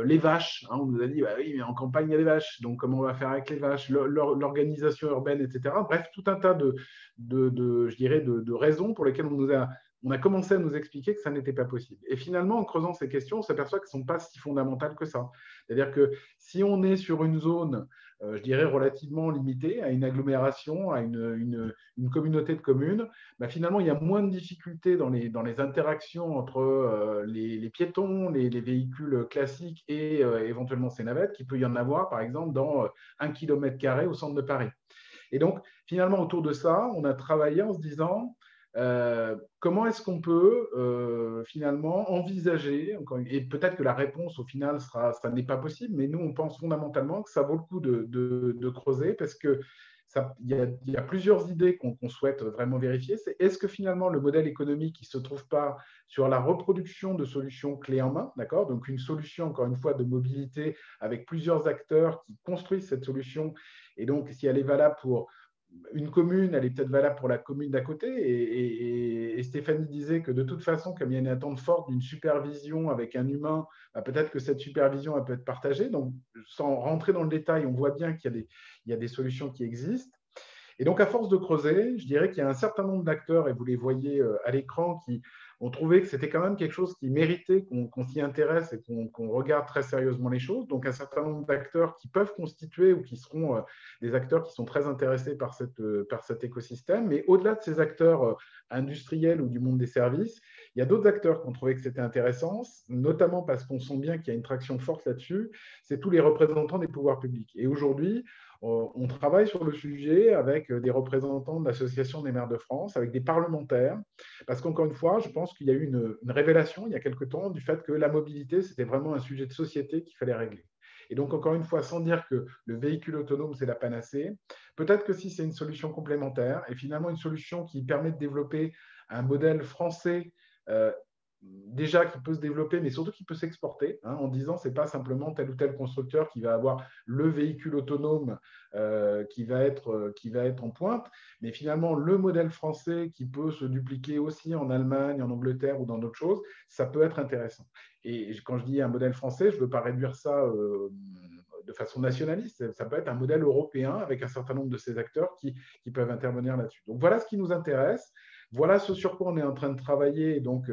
les vaches, hein, on nous a dit bah oui, mais en campagne, il y a des vaches, donc comment on va faire avec les vaches, l'organisation urbaine, etc. Bref, tout un tas je dirais de raisons pour lesquelles on a commencé à nous expliquer que ça n'était pas possible. Et finalement, en creusant ces questions, on s'aperçoit qu'elles ne sont pas si fondamentales que ça. C'est-à-dire que si on est sur une zone, je dirais, relativement limitée, à une agglomération, à une communauté de communes, bah, finalement, il y a moins de difficultés dans les interactions entre les piétons, les véhicules classiques et éventuellement ces navettes, qu'il peut y en avoir, par exemple, dans 1 km² au centre de Paris. Et donc, finalement, autour de ça, on a travaillé en se disant comment est-ce qu'on peut finalement envisager, et peut-être que la réponse au final ça n'est pas possible, mais nous on pense fondamentalement que ça vaut le coup de creuser parce que il y a plusieurs idées qu'on souhaite vraiment vérifier. C'est est-ce que finalement le modèle économique ne se trouve pas sur la reproduction de solutions clés en main, d'accord? Donc une solution encore une fois de mobilité avec plusieurs acteurs qui construisent cette solution et donc si elle est valable pour une commune, elle est peut-être valable pour la commune d'à côté. Et Stéphanie disait que de toute façon, comme il y a une attente forte d'une supervision avec un humain, bah, peut-être que cette supervision elle peut être partagée. Donc, sans rentrer dans le détail, on voit bien qu'il y a des solutions qui existent. Et donc, à force de creuser, je dirais qu'il y a un certain nombre d'acteurs, et vous les voyez à l'écran, qui ont trouvé que c'était quand même quelque chose qui méritait qu'on s'y intéresse et qu'on regarde très sérieusement les choses. Donc, un certain nombre d'acteurs qui peuvent constituer ou qui seront des acteurs qui sont très intéressés par cet écosystème. Mais au-delà de ces acteurs industriels ou du monde des services, il y a d'autres acteurs qui ont trouvé que c'était intéressant, notamment parce qu'on sent bien qu'il y a une traction forte là-dessus, c'est tous les représentants des pouvoirs publics. Et aujourd'hui, on travaille sur le sujet avec des représentants de l'Association des maires de France, avec des parlementaires, parce qu'encore une fois, je pense qu'il y a eu une révélation il y a quelque temps du fait que la mobilité, c'était vraiment un sujet de société qu'il fallait régler. Et donc, encore une fois, sans dire que le véhicule autonome, c'est la panacée, peut-être que si c'est une solution complémentaire et finalement une solution qui permet de développer un modèle français déjà qui peut se développer, mais surtout qui peut s'exporter, hein, en disant c'est pas simplement tel ou tel constructeur qui va avoir le véhicule autonome qui va être en pointe, mais finalement le modèle français qui peut se dupliquer aussi en Allemagne, en Angleterre ou dans d'autres choses, ça peut être intéressant. Et quand je dis un modèle français, je ne veux pas réduire ça de façon nationaliste, ça peut être un modèle européen avec un certain nombre de ces acteurs qui peuvent intervenir là-dessus. Donc voilà ce qui nous intéresse. Voilà ce sur quoi on est en train de travailler. Et donc,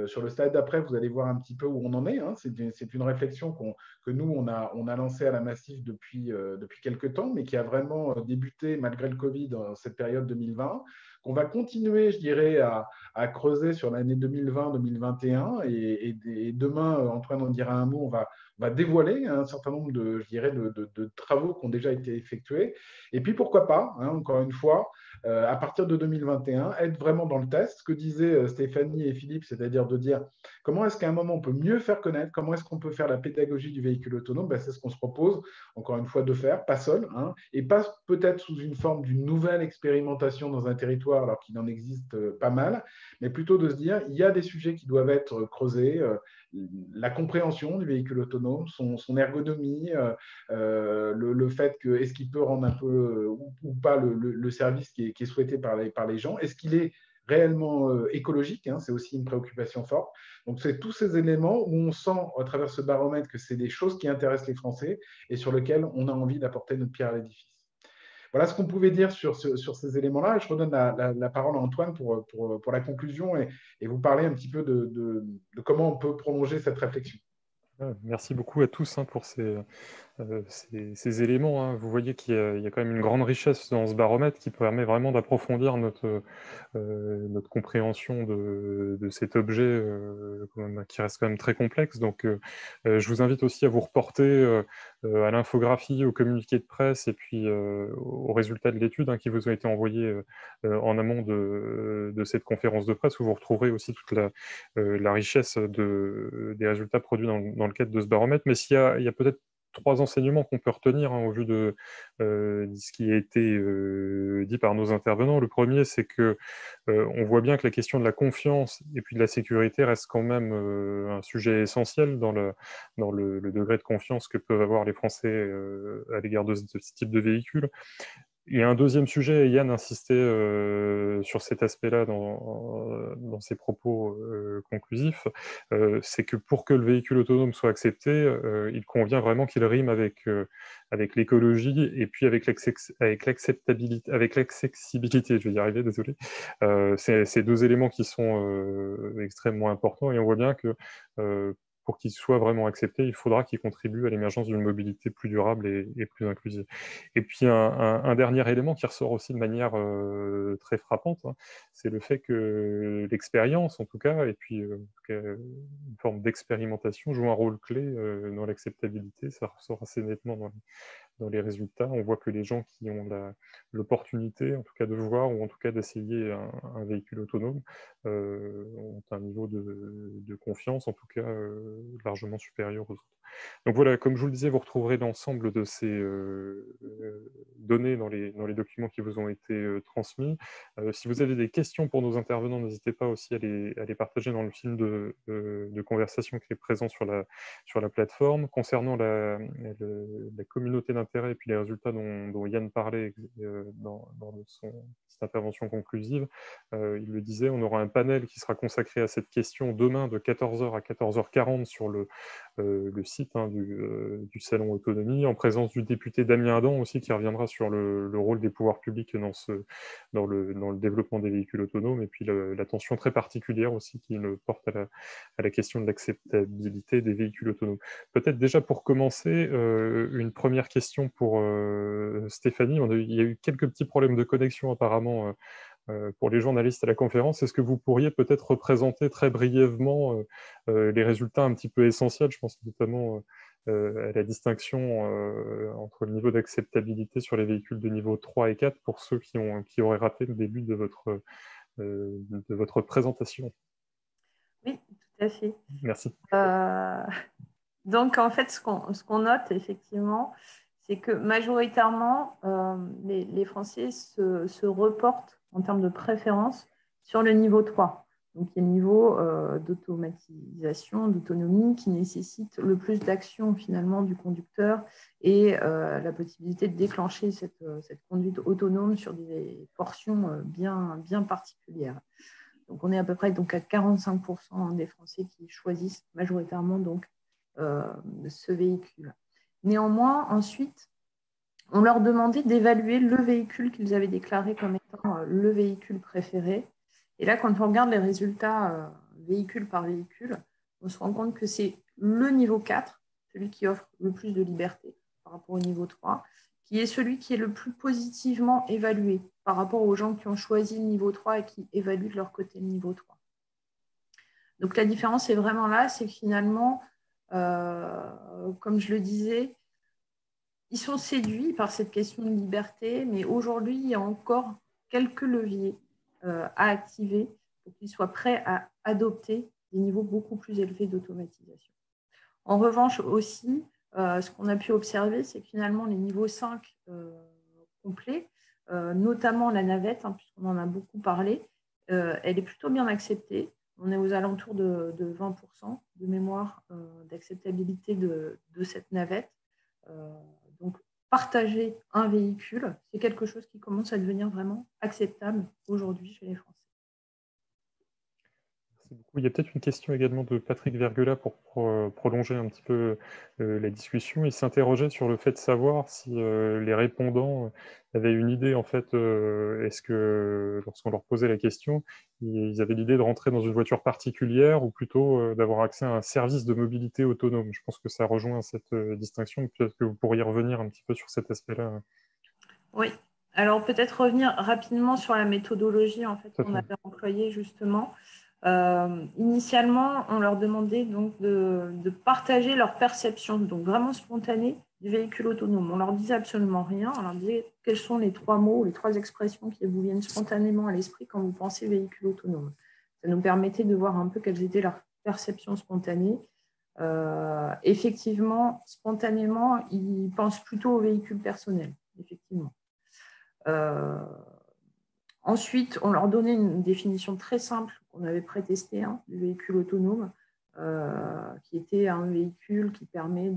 sur le slide d'après, vous allez voir un petit peu où on en est. Hein. C'est une réflexion que nous, on a lancée à la Massif depuis quelques temps, mais qui a vraiment débuté malgré le Covid en cette période 2020, qu'on va continuer, je dirais, à creuser sur l'année 2020-2021. Et demain, Antoine en dira un mot, on va dévoiler un certain nombre de, je dirais, de travaux qui ont déjà été effectués. Et puis, pourquoi pas, hein, encore une fois, à partir de 2021, être vraiment dans le test, ce que disaient Stéphanie et Philippe, c'est-à-dire de dire comment est-ce qu'à un moment on peut mieux faire connaître, comment est-ce qu'on peut faire la pédagogie du véhicule autonome, ben, c'est ce qu'on se propose, encore une fois, de faire, pas seul, hein, et pas peut-être sous une forme d'une nouvelle expérimentation dans un territoire alors qu'il en existe pas mal, mais plutôt de se dire il y a des sujets qui doivent être creusés, la compréhension du véhicule autonome, son ergonomie, le fait que est-ce qu'il peut rendre un peu ou pas le service qui est souhaité par les gens, est-ce qu'il est réellement écologique, hein, c'est aussi une préoccupation forte. Donc, c'est tous ces éléments où on sent à travers ce baromètre que c'est des choses qui intéressent les Français et sur lesquelles on a envie d'apporter notre pierre à l'édifice. Voilà ce qu'on pouvait dire sur ces éléments-là. Je redonne la parole à Antoine pour la conclusion et vous parler un petit peu de comment on peut prolonger cette réflexion. Merci beaucoup à tous pour ces éléments. Hein. Vous voyez qu'il y a quand même une grande richesse dans ce baromètre qui permet vraiment d'approfondir notre compréhension de cet objet qui reste quand même très complexe. Donc, je vous invite aussi à vous reporter à l'infographie, au communiqué de presse et puis aux résultats de l'étude qui vous ont été envoyés en amont de cette conférence de presse où vous retrouverez aussi toute la richesse des résultats produits dans le cadre de ce baromètre. Mais il y a peut-être 3 enseignements qu'on peut retenir au vu de ce qui a été dit par nos intervenants. Le premier, c'est que on voit bien que la question de la confiance et puis de la sécurité reste quand même un sujet essentiel dans le degré de confiance que peuvent avoir les Français à l'égard de ce type de véhicule. Il y a un deuxième sujet, et Yann insistait sur cet aspect-là dans ses propos conclusifs, c'est que pour que le véhicule autonome soit accepté, il convient vraiment qu'il rime avec l'écologie et puis avec l'acceptabilité, avec l'accessibilité, je vais y arriver, désolé. C'est 2 éléments qui sont extrêmement importants et on voit bien que pour qu'il soit vraiment accepté, il faudra qu'il contribue à l'émergence d'une mobilité plus durable et plus inclusive. Et puis un dernier élément qui ressort aussi de manière très frappante, c'est le fait que l'expérience, en tout cas, et puis une forme d'expérimentation joue un rôle clé dans l'acceptabilité. Ça ressort assez nettement dans les résultats. On voit que les gens qui ont l'opportunité, en tout cas de voir, ou en tout cas d'essayer un véhicule autonome, ont un niveau de confiance, en tout cas, largement supérieur aux autres. Donc voilà, comme je vous le disais, vous retrouverez l'ensemble de ces données dans les documents qui vous ont été transmis. Si vous avez des questions pour nos intervenants, n'hésitez pas aussi à les partager dans le film de conversation qui est présent sur la plateforme. Concernant la communauté d'intérêt et puis les résultats dont Yann parlait dans cette intervention conclusive, il le disait, on aura un panel qui sera consacré à cette question demain de 14h à 14h40 sur le site du Salon Autonomie, en présence du député Damien Adam aussi, qui reviendra sur le rôle des pouvoirs publics dans le développement des véhicules autonomes, et puis l'attention très particulière aussi qu'il porte à la question de l'acceptabilité des véhicules autonomes. Peut-être déjà pour commencer, une première question pour Stéphanie. Il y a eu quelques petits problèmes de connexion apparemment pour les journalistes à la conférence. Est-ce que vous pourriez peut-être représenter très brièvement les résultats un petit peu essentiels? Je pense notamment à la distinction entre le niveau d'acceptabilité sur les véhicules de niveau 3 et 4 pour ceux qui auraient raté le début de votre présentation. Oui, tout à fait. Merci. Donc, en fait, ce qu'on note, effectivement, c'est que majoritairement, les Français se reportent en termes de préférence sur le niveau 3. Donc, il y a le niveau d'automatisation, d'autonomie qui nécessite le plus d'action finalement du conducteur et la possibilité de déclencher cette conduite autonome sur des portions bien particulières. Donc, on est à peu près donc, à 45% des Français qui choisissent majoritairement donc, ce véhicule. Néanmoins, ensuite, on leur demandait d'évaluer le véhicule qu'ils avaient déclaré comme étant le véhicule préféré. Et là, quand on regarde les résultats véhicule par véhicule, on se rend compte que c'est le niveau 4, celui qui offre le plus de liberté par rapport au niveau 3, qui est celui qui est le plus positivement évalué par rapport aux gens qui ont choisi le niveau 3 et qui évaluent de leur côté le niveau 3. Donc la différence est vraiment là, c'est que finalement, comme je le disais, ils sont séduits par cette question de liberté, mais aujourd'hui, il y a encore quelques leviers à activer pour qu'ils soient prêts à adopter des niveaux beaucoup plus élevés d'automatisation. En revanche aussi, ce qu'on a pu observer, c'est que finalement, les niveaux 5 complets, notamment la navette, hein, puisqu'on en a beaucoup parlé, elle est plutôt bien acceptée. On est aux alentours de 20% de mémoire d'acceptabilité de cette navette. Donc, partager un véhicule, c'est quelque chose qui commence à devenir vraiment acceptable aujourd'hui chez les Français. Merci beaucoup. Il y a peut-être une question également de Patrick Vergela pour prolonger un petit peu la discussion. Il s'interrogeait sur le fait de savoir si les répondants avaient une idée, en fait, est-ce que lorsqu'on leur posait la question, ils avaient l'idée de rentrer dans une voiture particulière ou plutôt d'avoir accès à un service de mobilité autonome. Je pense que ça rejoint cette distinction. Peut-être que vous pourriez revenir un petit peu sur cet aspect-là. Oui. Alors, peut-être revenir rapidement sur la méthodologie en fait, qu'on avait employée justement. Initialement, on leur demandait donc de partager leur perception, donc vraiment spontanée, du véhicule autonome. On leur disait absolument rien. On leur disait quels sont les 3 mots, les 3 expressions qui vous viennent spontanément à l'esprit quand vous pensez véhicule autonome. Ça nous permettait de voir un peu quelles étaient leurs perceptions spontanées. Effectivement, spontanément, ils pensent plutôt au véhicule personnel, effectivement. Ensuite, on leur donnait une définition très simple qu'on avait pré-testée du véhicule autonome, qui était un véhicule qui permet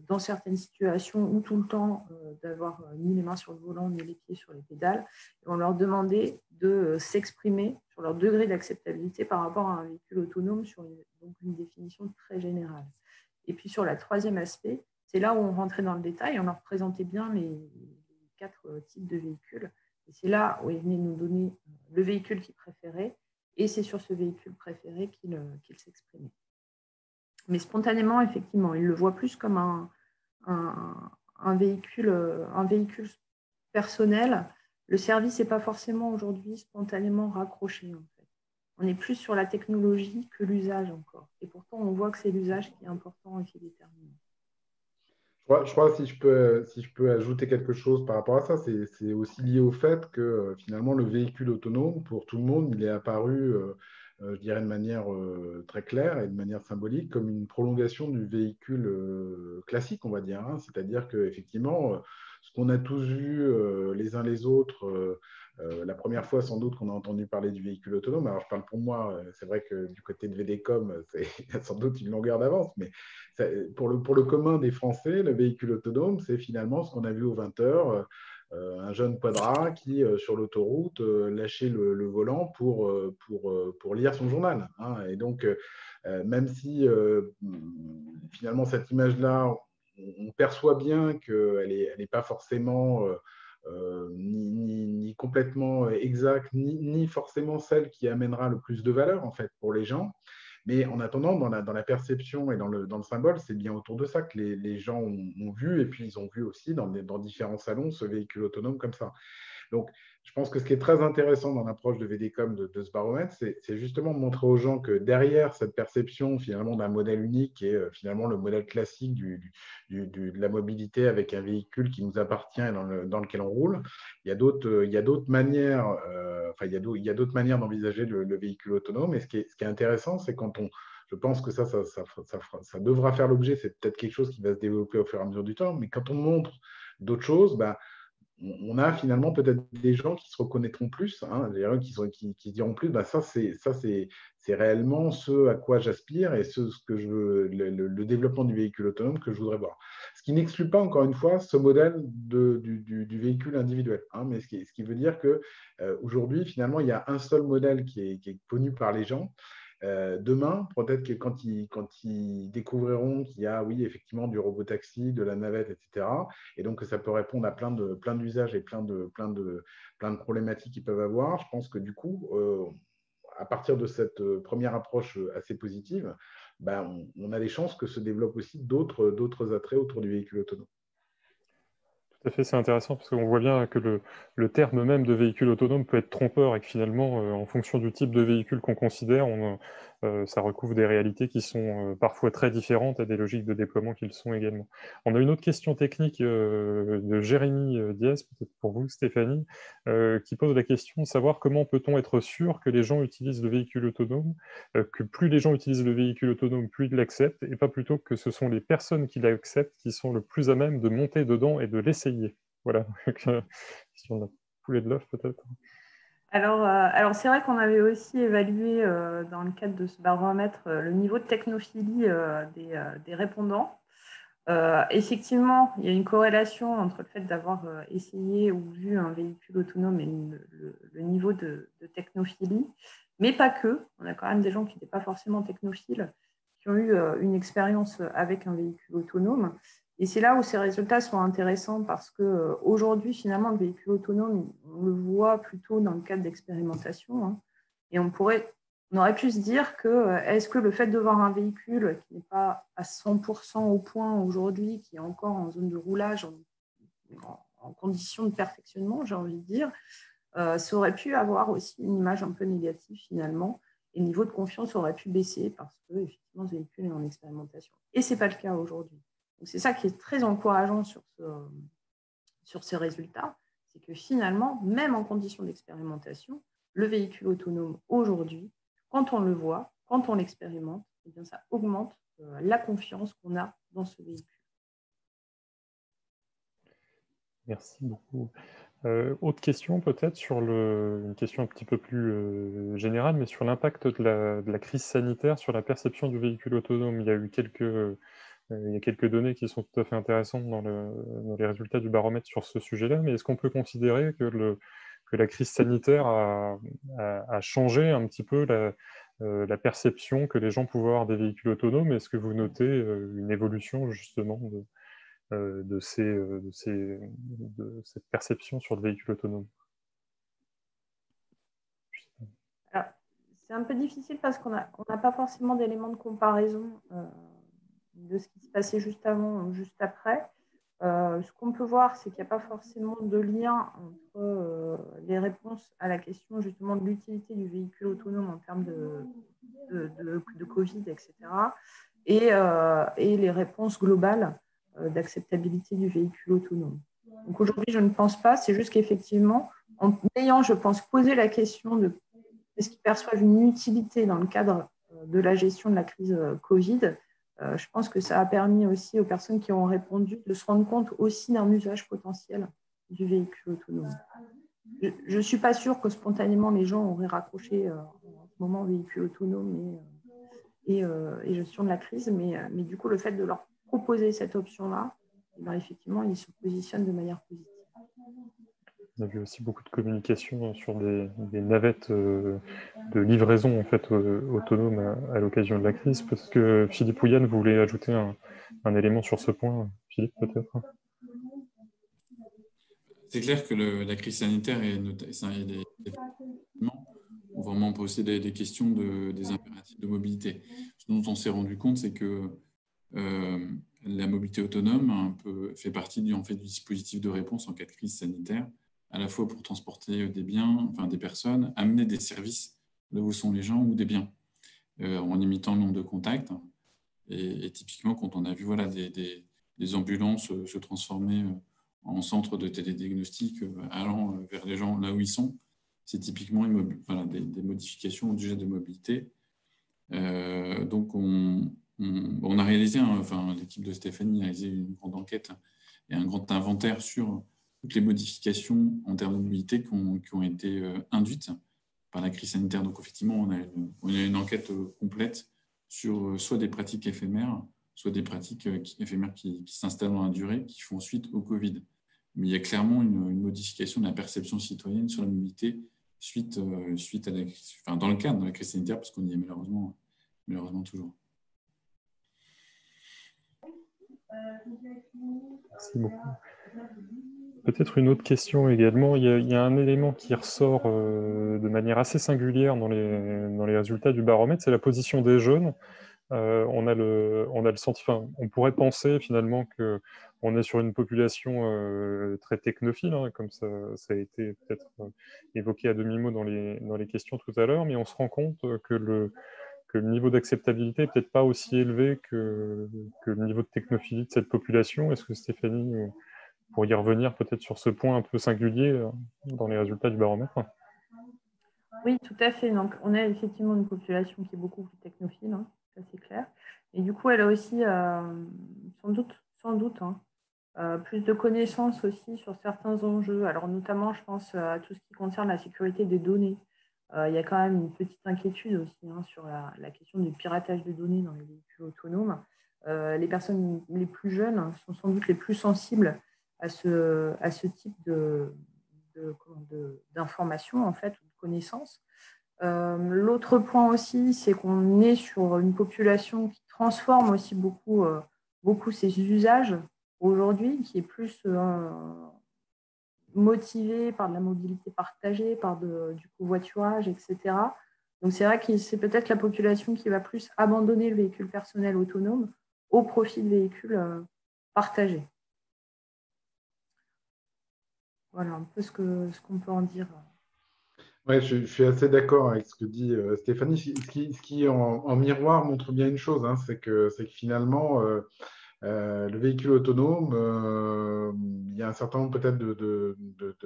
dans certaines situations ou tout le temps, d'avoir ni les mains sur le volant ni les pieds sur les pédales. Et on leur demandait de s'exprimer sur leur degré d'acceptabilité par rapport à un véhicule autonome sur donc une définition très générale. Et puis sur le troisième aspect, c'est là où on rentrait dans le détail, on leur présentait bien les 4 types de véhicules. Et c'est là où ils venaient nous donner le véhicule qu'ils préféraient, et c'est sur ce véhicule préféré qu'ils s'exprimaient. Mais spontanément, effectivement, ils le voient plus comme un véhicule personnel. Le service n'est pas forcément aujourd'hui spontanément raccroché, en fait. On est plus sur la technologie que l'usage encore. Et pourtant, on voit que c'est l'usage qui est important et qui est déterminant. Je crois si je peux ajouter quelque chose par rapport à ça, c'est aussi lié au fait que finalement le véhicule autonome, pour tout le monde, il est apparu, je dirais de manière très claire et de manière symbolique, comme une prolongation du véhicule classique, on va dire. Hein. C'est-à-dire qu'effectivement, ce qu'on a tous vu les uns les autres, la première fois sans doute qu'on a entendu parler du véhicule autonome, alors je parle pour moi, c'est vrai que du côté de VDCom, il y a sans doute une longueur d'avance, mais pour le commun des Français, le véhicule autonome, c'est finalement ce qu'on a vu aux 20h, un jeune quadra qui, sur l'autoroute, lâchait le volant pour lire son journal. Hein. Et donc, même si finalement cette image-là, on perçoit bien qu'elle n'est pas forcément ni complètement exacte, ni forcément celle qui amènera le plus de valeur en fait pour les gens. Mais en attendant, dans la perception et dans le symbole, c'est bien autour de ça que les gens ont vu, et puis ils ont vu aussi dans différents salons ce véhicule autonome comme ça. Donc, je pense que ce qui est très intéressant dans l'approche de VDCom de ce baromètre, c'est justement de montrer aux gens que derrière cette perception finalement d'un modèle unique, qui est finalement le modèle classique de la mobilité avec un véhicule qui nous appartient et dans lequel on roule, il y a d'autres manières, il y a d'autres manières d'envisager le véhicule autonome. Et ce qui est intéressant, c'est quand je pense que ça devra faire l'objet, c'est peut-être quelque chose qui va se développer au fur et à mesure du temps, mais quand on montre d'autres choses, on a finalement peut-être des gens qui se reconnaîtront plus, hein, des gens qui diront plus, ça c'est réellement ce à quoi j'aspire et ce que je veux, le développement du véhicule autonome que je voudrais voir. Ce qui n'exclut pas, encore une fois, ce modèle du véhicule individuel, hein, mais ce qui veut dire qu'aujourd'hui, finalement, il y a un seul modèle qui est connu par les gens. Demain, peut-être que quand ils découvriront qu'il y a, oui, effectivement, du robotaxi, de la navette, etc., et donc que ça peut répondre à plein d'usages et plein de problématiques qu'ils peuvent avoir, je pense que du coup, à partir de cette première approche assez positive, on a des chances que se développent aussi d'autres attraits autour du véhicule autonome. Tout à fait, c'est intéressant parce qu'on voit bien que le terme même de véhicule autonome peut être trompeur et que finalement, en fonction du type de véhicule qu'on considère, ça recouvre des réalités qui sont parfois très différentes et des logiques de déploiement qui le sont également. On a une autre question technique de Jérémy Diaz, peut-être pour vous, Stéphanie, qui pose la question de savoir comment peut-on être sûr que les gens utilisent le véhicule autonome, que plus les gens utilisent le véhicule autonome, plus ils l'acceptent, et pas plutôt que ce sont les personnes qui l'acceptent qui sont le plus à même de monter dedans et de l'essayer. Voilà, question de la poule et de l'œuf peut-être. Alors c'est vrai qu'on avait aussi évalué dans le cadre de ce baromètre le niveau de technophilie des répondants. Effectivement, il y a une corrélation entre le fait d'avoir essayé ou vu un véhicule autonome et le niveau de technophilie, mais pas que. On a quand même des gens qui n'étaient pas forcément technophiles, qui ont eu une expérience avec un véhicule autonome. Et c'est là où ces résultats sont intéressants parce qu'aujourd'hui, finalement, le véhicule autonome, on le voit plutôt dans le cadre d'expérimentation. Hein, et on aurait pu se dire que est-ce que le fait de voir un véhicule qui n'est pas à 100% au point aujourd'hui, qui est encore en zone de roulage, en condition de perfectionnement, j'ai envie de dire, ça aurait pu avoir aussi une image un peu négative finalement, et le niveau de confiance aurait pu baisser parce que effectivement, ce véhicule est en expérimentation. Et ce n'est pas le cas aujourd'hui. Donc c'est ça qui est très encourageant sur ces résultats, c'est que finalement, même en condition d'expérimentation, le véhicule autonome aujourd'hui, quand on le voit, quand on l'expérimente, eh bien, ça augmente la confiance qu'on a dans ce véhicule. Merci beaucoup. Autre question peut-être sur une question un petit peu plus générale, mais sur l'impact de la crise sanitaire sur la perception du véhicule autonome. Il y a eu quelques données qui sont tout à fait intéressantes dans les résultats du baromètre sur ce sujet-là, mais est-ce qu'on peut considérer que la crise sanitaire a changé un petit peu la perception que les gens pouvaient avoir des véhicules autonomes? Est-ce que vous notez une évolution justement de cette perception sur le véhicule autonome? Alors, c'est un peu difficile parce qu'on n'a pas forcément d'éléments de comparaison de ce qui se passait juste avant ou juste après. Ce qu'on peut voir, c'est qu'il n'y a pas forcément de lien entre les réponses à la question justement de l'utilité du véhicule autonome en termes de Covid, etc., et les réponses globales d'acceptabilité du véhicule autonome. Donc aujourd'hui, je ne pense pas, c'est juste qu'effectivement, en ayant, je pense, posé la question de est-ce qu'ils perçoivent une utilité dans le cadre de la gestion de la crise Covid, je pense que ça a permis aussi aux personnes qui ont répondu de se rendre compte aussi d'un usage potentiel du véhicule autonome. Je ne suis pas sûre que spontanément les gens auraient raccroché en ce moment véhicule autonome et gestion de la crise, mais du coup, le fait de leur proposer cette option-là, effectivement, ils se positionnent de manière positive. On a vu aussi beaucoup de communication sur des navettes de livraison en fait, autonomes à l'occasion de la crise. Peut-être que Philippe ou Yann voulait ajouter un élément sur ce point. Philippe, peut-être. C'est clair que la crise sanitaire ont vraiment posé des questions des impératifs de mobilité. Ce dont on s'est rendu compte, c'est que la mobilité autonome fait partie du dispositif de réponse en cas de crise sanitaire, à la fois pour transporter des biens, des personnes, amener des services là où sont les gens ou des biens, en limitant le nombre de contacts. Et typiquement, quand on a vu des ambulances se transformer en centre de télédiagnostic allant vers les gens là où ils sont, c'est typiquement des modifications du jet de mobilité. Donc, on a réalisé, l'équipe de Stéphanie a réalisé une grande enquête et un grand inventaire sur toutes les modifications en termes de mobilité qui ont été induites par la crise sanitaire. Donc, effectivement, on a une enquête complète sur soit des pratiques éphémères, soit des pratiques éphémères qui s'installent dans la durée, qui font suite au Covid. Mais il y a clairement une modification de la perception citoyenne sur la mobilité suite à dans le cadre de la crise sanitaire, parce qu'on y est malheureusement toujours. Merci beaucoup. Peut-être une autre question également. Il y a un élément qui ressort de manière assez singulière dans les résultats du baromètre, c'est la position des jeunes. On a le sentiment, on pourrait penser finalement qu'on est sur une population très technophile, hein, comme ça a été peut-être évoqué à demi-mot dans les questions tout à l'heure, mais on se rend compte que le niveau d'acceptabilité n'est peut-être pas aussi élevé que le niveau de technophilie de cette population. Est-ce que Stéphanie, pour y revenir peut-être sur ce point un peu singulier dans les résultats du baromètre? Oui, tout à fait. Donc, on a effectivement une population qui est beaucoup plus technophile, hein, ça c'est clair. Et du coup, elle a aussi, sans doute, plus de connaissances aussi sur certains enjeux. Alors, notamment, je pense à tout ce qui concerne la sécurité des données. Il y a quand même une petite inquiétude aussi sur la question du piratage de données dans les véhicules autonomes. Les personnes les plus jeunes sont sans doute les plus sensibles à ce type d'informations, en fait, ou de connaissances. L'autre point aussi, c'est qu'on est sur une population qui transforme aussi beaucoup ses usages aujourd'hui, qui est plus motivée par de la mobilité partagée, par du covoiturage, etc. Donc c'est vrai que c'est peut-être la population qui va plus abandonner le véhicule personnel autonome au profit de véhicules partagés. Voilà un peu ce qu'on peut en dire. Ouais, je suis assez d'accord avec ce que dit Stéphanie. Ce qui en miroir montre bien une chose, hein, c'est que finalement, le véhicule autonome, il y a un certain nombre peut-être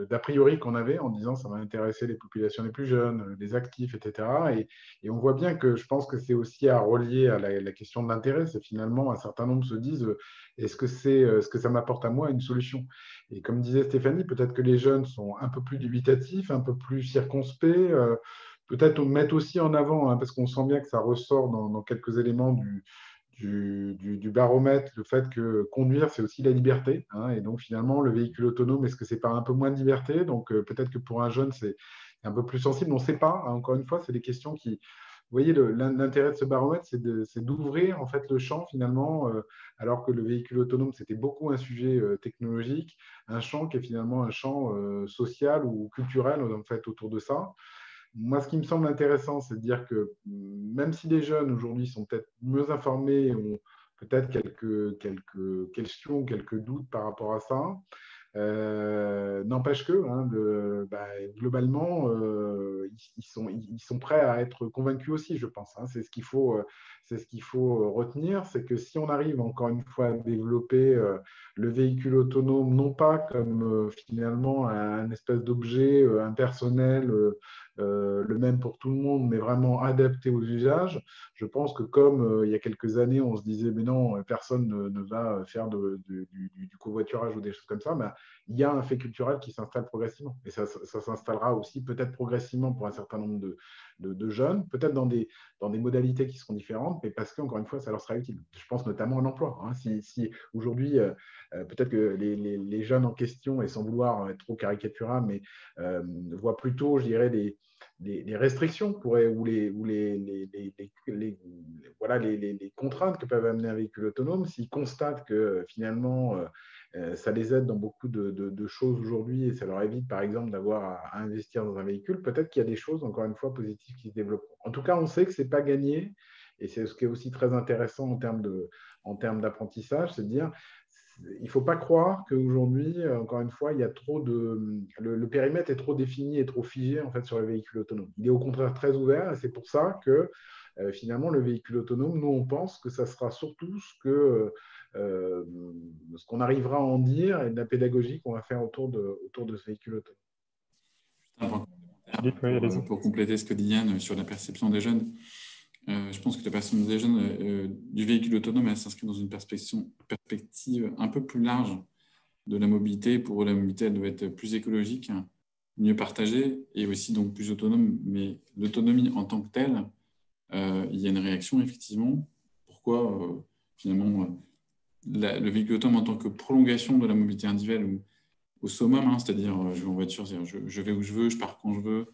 d'a priori qu'on avait en disant ça va intéresser les populations les plus jeunes, les actifs, etc. Et on voit bien que je pense que c'est aussi à relier à la question de l'intérêt. C'est finalement un certain nombre se disent est-ce que ça m'apporte à moi une solution? Et comme disait Stéphanie, peut-être que les jeunes sont un peu plus dubitatifs, un peu plus circonspects. Peut-être mettre aussi en avant, hein, parce qu'on sent bien que ça ressort dans quelques éléments du baromètre, le fait que conduire, c'est aussi la liberté, hein, et donc finalement, le véhicule autonome, est-ce que c'est pas un peu moins de liberté? Donc peut-être que pour un jeune, c'est un peu plus sensible, on ne sait pas, hein, encore une fois, c'est des questions qui... Vous voyez, l'intérêt de ce baromètre, c'est d'ouvrir en fait le champ finalement, alors que le véhicule autonome, c'était beaucoup un sujet technologique, un champ qui est finalement un champ social ou culturel en fait autour de ça. Moi, ce qui me semble intéressant, c'est de dire que même si les jeunes aujourd'hui sont peut-être mieux informés, ont peut-être quelques questions, quelques doutes par rapport à ça, n'empêche que, hein, globalement, ils sont prêts à être convaincus aussi, je pense, hein. C'est ce qu'il faut retenir, c'est que si on arrive encore une fois à développer le véhicule autonome, non pas comme finalement un espèce d'objet impersonnel, le même pour tout le monde, mais vraiment adapté aux usages, je pense que comme il y a quelques années, on se disait, mais non, personne ne va faire du covoiturage ou des choses comme ça, ben, il y a un fait culturel qui s'installe progressivement. Et ça s'installera aussi peut-être progressivement pour un certain nombre de jeunes, peut-être dans des modalités qui seront différentes, mais parce qu'encore une fois, ça leur sera utile. Je pense notamment à l'emploi. Hein. Si aujourd'hui, peut-être que les jeunes en question, et sans vouloir être trop caricatural, mais voient plutôt, je dirais, les restrictions ou les contraintes que peuvent amener un véhicule autonome, s'ils constatent que finalement, ça les aide dans beaucoup de choses aujourd'hui et ça leur évite, par exemple, d'avoir à investir dans un véhicule, peut-être qu'il y a des choses, encore une fois, positives qui se développent. En tout cas, on sait que ce n'est pas gagné et c'est ce qui est aussi très intéressant en termes d'apprentissage, c'est de dire il ne faut pas croire qu'aujourd'hui, encore une fois, il y a trop le périmètre est trop défini et trop figé en fait, sur le véhicule autonome. Il est au contraire très ouvert et c'est pour ça que finalement, le véhicule autonome, nous, on pense que ça sera surtout ce qu'on arrivera à en dire et de la pédagogie qu'on va faire autour de ce véhicule autonome. Pour compléter ce que dit Yann sur la perception des jeunes, je pense que la personnalisation du véhicule autonome, elle s'inscrit dans une perspective un peu plus large de la mobilité. Pour eux, la mobilité, elle doit être plus écologique, mieux partagée et aussi donc plus autonome. Mais l'autonomie en tant que telle, il y a une réaction, effectivement. Pourquoi, finalement, le véhicule autonome en tant que prolongation de la mobilité individuelle ou au summum, hein, c'est-à-dire je vais en voiture, je vais où je veux, je pars quand je veux,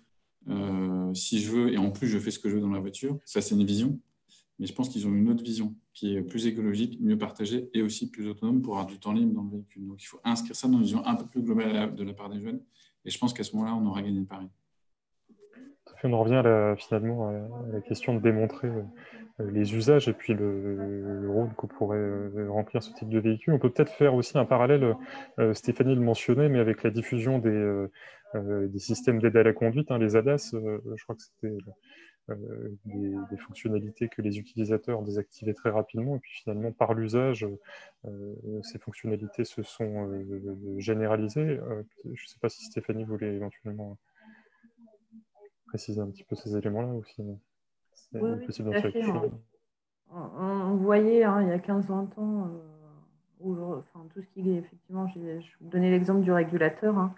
si je veux, et en plus je fais ce que je veux dans la voiture. Ça, c'est une vision. Mais je pense qu'ils ont une autre vision qui est plus écologique, mieux partagée et aussi plus autonome pour avoir du temps libre dans le véhicule. Donc il faut inscrire ça dans une vision un peu plus globale de la part des jeunes. Et je pense qu'à ce moment-là, on aura gagné le pari. On en revient finalement à la question de démontrer les usages et puis le rôle que pourrait remplir ce type de véhicule. On peut peut-être faire aussi un parallèle, Stéphanie le mentionnait, mais avec la diffusion des systèmes d'aide à la conduite, hein, les ADAS, je crois que c'était des fonctionnalités que les utilisateurs désactivaient très rapidement, et puis finalement, par l'usage, ces fonctionnalités se sont généralisées. Je ne sais pas si Stéphanie voulait éventuellement préciser un petit peu ces éléments-là aussi. Oui, tout à fait. On voyait hein, il y a 15-20 ans, tout ce qui est effectivement, je vous donnais l'exemple du régulateur. Hein.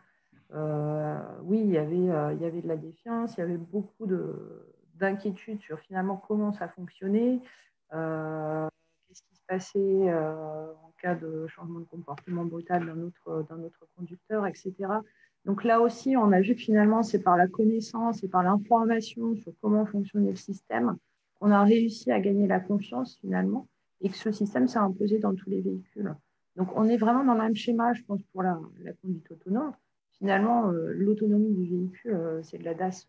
Oui, il y avait de la défiance, il y avait beaucoup d'inquiétudes sur finalement comment ça fonctionnait, qu'est-ce qui se passait en cas de changement de comportement brutal d'un autre conducteur, etc. Donc là aussi, on a vu que finalement, c'est par la connaissance et par l'information sur comment fonctionnait le système qu'on a réussi à gagner la confiance finalement et que ce système s'est imposé dans tous les véhicules. Donc on est vraiment dans le même schéma, je pense, pour la conduite autonome. Finalement, l'autonomie du véhicule, c'est de la DAS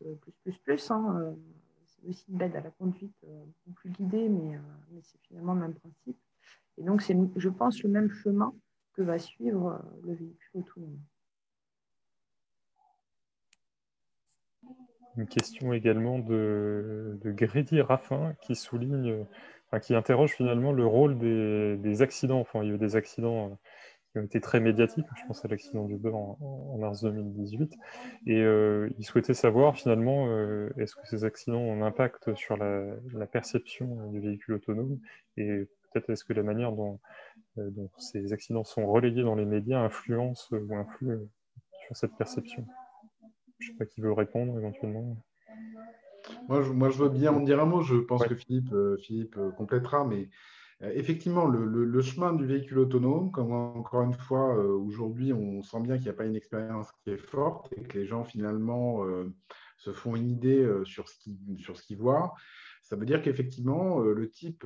plus. Hein, c'est aussi de l'aide à la conduite plus guidée, mais c'est finalement le même principe. Et donc, c'est, je pense, le même chemin que va suivre le véhicule autonome. Une question également de Grédy Raffin qui souligne, qui interroge finalement le rôle des accidents. Enfin, il y a eu des accidents qui ont été très médiatiques, je pense à l'accident du beurre en mars 2018, et il souhaitait savoir finalement est-ce que ces accidents ont un impact sur la perception du véhicule autonome, et peut-être est-ce que la manière dont ces accidents sont relayés dans les médias influence ou influe sur cette perception. Je ne sais pas qui veut répondre éventuellement. Moi, je veux bien en dire un mot. Je pense que Philippe complétera, mais effectivement, le chemin du véhicule autonome, comme encore une fois, aujourd'hui, on sent bien qu'il n'y a pas une expérience qui est forte et que les gens, finalement, se font une idée sur ce qu'ils voient. Ça veut dire qu'effectivement, le type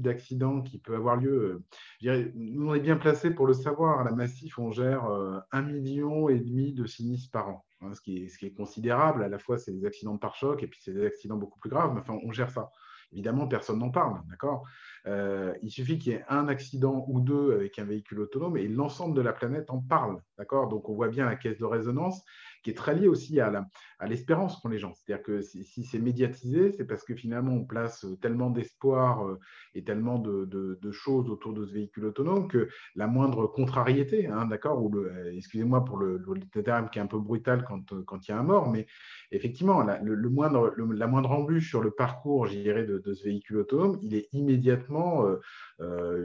d'accident qui peut avoir lieu, je dirais, nous, on est bien placé pour le savoir. À la Massif, on gère 1,5 million de sinistres par an. Hein, ce qui est considérable. À la fois, c'est des accidents de pare-choc et puis c'est des accidents beaucoup plus graves. Mais enfin, on gère ça. Évidemment, personne n'en parle, d'accord ? Il suffit qu'il y ait un accident ou deux avec un véhicule autonome et l'ensemble de la planète en parle, d'accord ? Donc, on voit bien la caisse de résonance qui est très liée aussi à l'espérance qu'ont les gens. C'est-à-dire que si c'est médiatisé, c'est parce que finalement, on place tellement d'espoir et tellement de choses autour de ce véhicule autonome que la moindre contrariété, hein, d'accord ? Ou excusez-moi pour le terme qui est un peu brutal quand il y a un mort, mais effectivement, la moindre embûche sur le parcours, je dirais, de ce véhicule autonome, il est immédiatement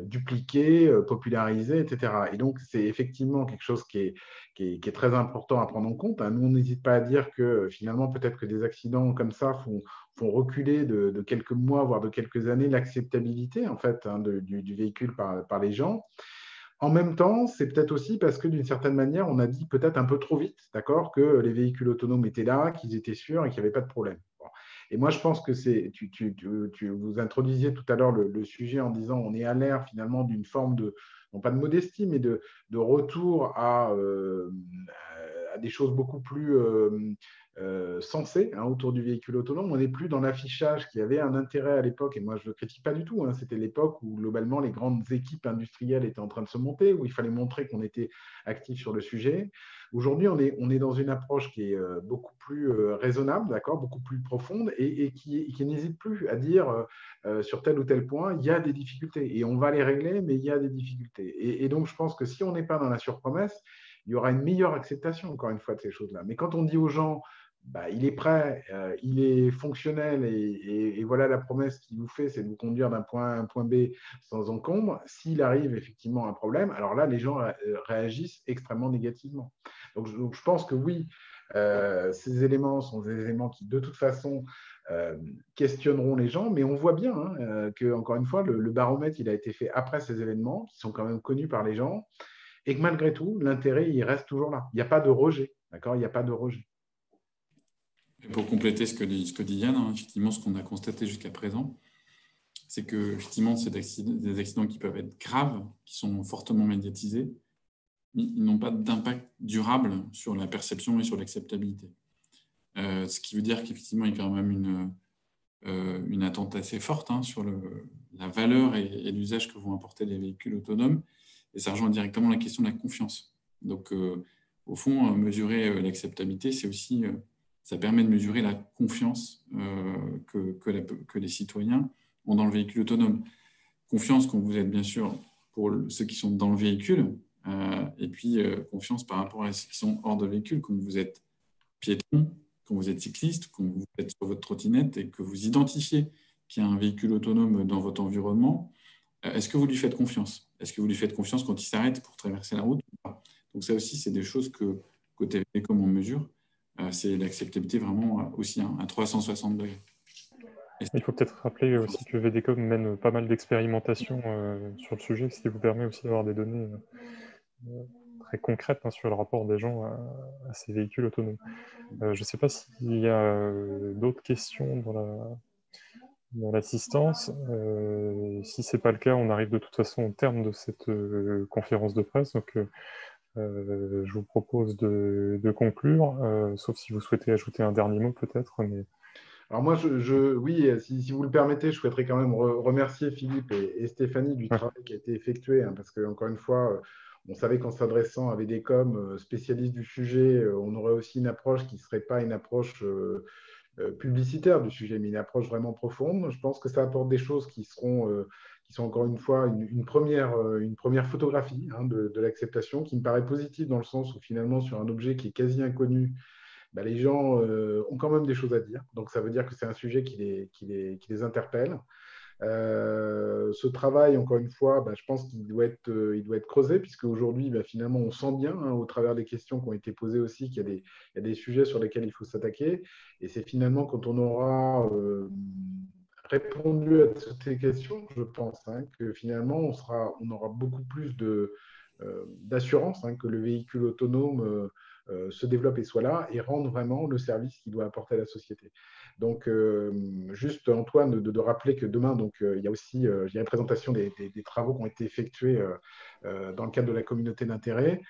dupliqué, popularisé, etc. Et donc, c'est effectivement quelque chose qui est très important à prendre en compte. Nous, on n'hésite pas à dire que finalement, peut-être que des accidents comme ça font reculer de quelques mois, voire de quelques années, l'acceptabilité en fait, hein, du véhicule par les gens. En même temps, c'est peut-être aussi parce que d'une certaine manière, on a dit peut-être un peu trop vite, d'accord, que les véhicules autonomes étaient là, qu'ils étaient sûrs et qu'il n'y avait pas de problème. Bon. Et moi, je pense que vous introduisiez tout à l'heure le sujet en disant on est à l'ère finalement d'une forme de, non pas de modestie, mais de retour à des choses beaucoup plus sensées, hein, autour du véhicule autonome. On n'est plus dans l'affichage qui avait un intérêt à l'époque, et moi je ne le critique pas du tout, hein. C'était l'époque où globalement les grandes équipes industrielles étaient en train de se monter, où il fallait montrer qu'on était actif sur le sujet. Aujourd'hui, on est dans une approche qui est beaucoup plus raisonnable, d'accord, beaucoup plus profonde, et qui n'hésite plus à dire sur tel ou tel point, il y a des difficultés, et on va les régler, mais il y a des difficultés. Et donc, je pense que si on n'est pas dans la surpromesse, il y aura une meilleure acceptation, encore une fois, de ces choses-là. Mais quand on dit aux gens, il est prêt, il est fonctionnel et voilà la promesse qu'il vous fait, c'est de vous conduire d'un point A à un point B sans encombre. S'il arrive effectivement un problème, alors là, les gens réagissent extrêmement négativement. Donc je pense que oui, ces éléments sont des éléments qui, de toute façon, questionneront les gens, mais on voit bien que, encore une fois, le baromètre, il a été fait après ces événements qui sont quand même connus par les gens et que malgré tout, l'intérêt, il reste toujours là. Il n'y a pas de rejet, d'accord? Il n'y a pas de rejet. Et pour compléter ce que dit Yann, effectivement, ce qu'on a constaté jusqu'à présent, c'est que effectivement, c'est des accidents qui peuvent être graves, qui sont fortement médiatisés, mais ils n'ont pas d'impact durable sur la perception et sur l'acceptabilité. Ce qui veut dire qu'effectivement, il y a quand même une attente assez forte sur la valeur et l'usage que vont apporter les véhicules autonomes. Et ça rejoint directement la question de la confiance. Donc, au fond, mesurer l'acceptabilité, c'est aussi, ça permet de mesurer la confiance que les citoyens ont dans le véhicule autonome. Confiance quand vous êtes, bien sûr, pour ceux qui sont dans le véhicule, et puis confiance par rapport à ceux qui sont hors de véhicule, quand vous êtes piéton, quand vous êtes cycliste, quand vous êtes sur votre trottinette et que vous identifiez qu'il y a un véhicule autonome dans votre environnement, est-ce que vous lui faites confiance? Est-ce que vous lui faites confiance quand il s'arrête pour traverser la route ou pas? Donc ça aussi, c'est des choses que côté Védécom on mesure. C'est l'acceptabilité vraiment aussi à 360 degrés. Il faut peut-être rappeler aussi que Védécom mène pas mal d'expérimentations sur le sujet, ce qui vous permet aussi d'avoir des données très concrètes sur le rapport des gens à ces véhicules autonomes. Je ne sais pas s'il y a d'autres questions dans l'assistance. Si ce n'est pas le cas, on arrive de toute façon au terme de cette conférence de presse. Donc, je vous propose de conclure, sauf si vous souhaitez ajouter un dernier mot peut-être. Mais... Alors moi, oui, si vous le permettez, je souhaiterais quand même remercier Philippe et Stéphanie du travail qui a été effectué, parce que encore une fois, on savait qu'en s'adressant à Védécom, spécialiste du sujet, on aurait aussi une approche qui ne serait pas une approche publicitaire du sujet, mais une approche vraiment profonde. Je pense que ça apporte des choses qui sont encore une fois une première photographie de l'acceptation qui me paraît positive dans le sens où finalement sur un objet qui est quasi inconnu, les gens ont quand même des choses à dire. Donc ça veut dire que c'est un sujet qui les interpelle. Ce travail, encore une fois, je pense qu'il doit être creusé, puisque aujourd'hui, finalement, on sent bien, au travers des questions qui ont été posées aussi, qu'il y a des sujets sur lesquels il faut s'attaquer. Et c'est finalement quand on aura répondu à toutes ces questions, je pense, que finalement, on aura beaucoup plus d'assurance que le véhicule autonome se développe et soit là et rende vraiment le service qu'il doit apporter à la société. Donc, juste Antoine, de rappeler que demain, il y a aussi la présentation des travaux qui ont été effectués dans le cadre de la communauté d'intérêt,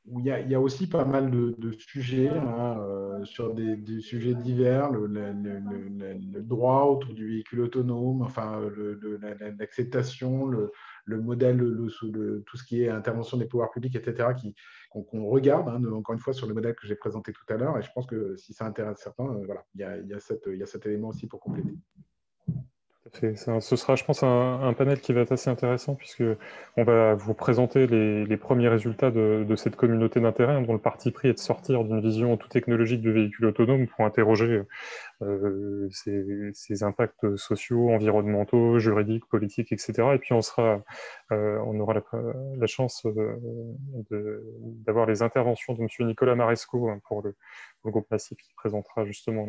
où il y a aussi pas mal de sujets sur des sujets divers, le droit autour du véhicule autonome, enfin l'acceptation, le modèle, tout ce qui est intervention des pouvoirs publics, etc., qu'on regarde, encore une fois, sur le modèle que j'ai présenté tout à l'heure. Et je pense que si ça intéresse certains, voilà, il y a cet élément aussi pour compléter. Ce sera, je pense, un panel qui va être assez intéressant puisqu'on va vous présenter les premiers résultats de cette communauté d'intérêt dont le parti pris est de sortir d'une vision tout technologique du véhicule autonome pour interroger ses impacts sociaux, environnementaux, juridiques, politiques, etc. Et puis on aura la chance d'avoir les interventions de M. Nicolas Maresco pour le groupe Massif qui présentera justement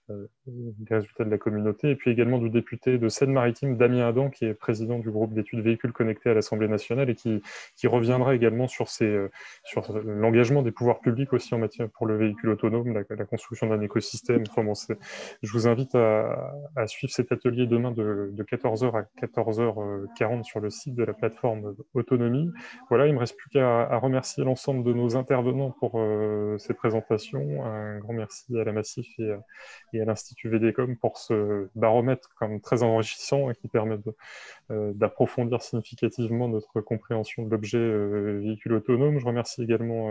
les résultats de la communauté, et puis également du député de Seine-Maritime, Damien Adam, qui est président du groupe d'études véhicules connectés à l'Assemblée nationale et qui reviendra également sur l'engagement des pouvoirs publics aussi en matière pour le véhicule autonome, la construction d'un écosystème. Enfin, bon, je vous invite à suivre cet atelier demain de 14h à 14h40 sur le site de la plateforme Autonomie. Voilà, il ne me reste plus qu'à remercier l'ensemble de nos intervenants pour ces présentations. Un grand merci à la Massif et à l'Institut Védécom pour ce baromètre quand même très enrichissant et qui permet d'approfondir significativement notre compréhension de l'objet véhicule autonome. Je remercie également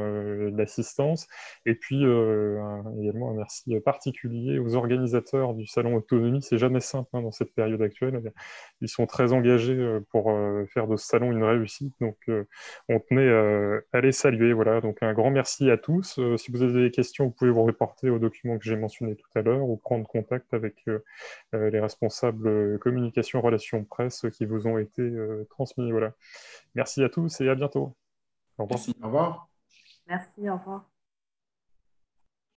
l'assistance et puis également un merci particulier aux organisateurs du Salon Autonomie. C'est jamais simple dans cette période actuelle. Ils sont très engagés pour faire de ce salon une réussite. Donc, on tenait à les saluer. Voilà. Donc, un grand merci à tous. Si vous avez des questions, vous pouvez vous reporter aux documents que j'ai mentionnés tout à l'heure ou prendre contact avec les responsables communication, relations presse qui vous ont été transmis. Voilà. Merci à tous et à bientôt. Au revoir. Merci. Au revoir. Merci, au revoir.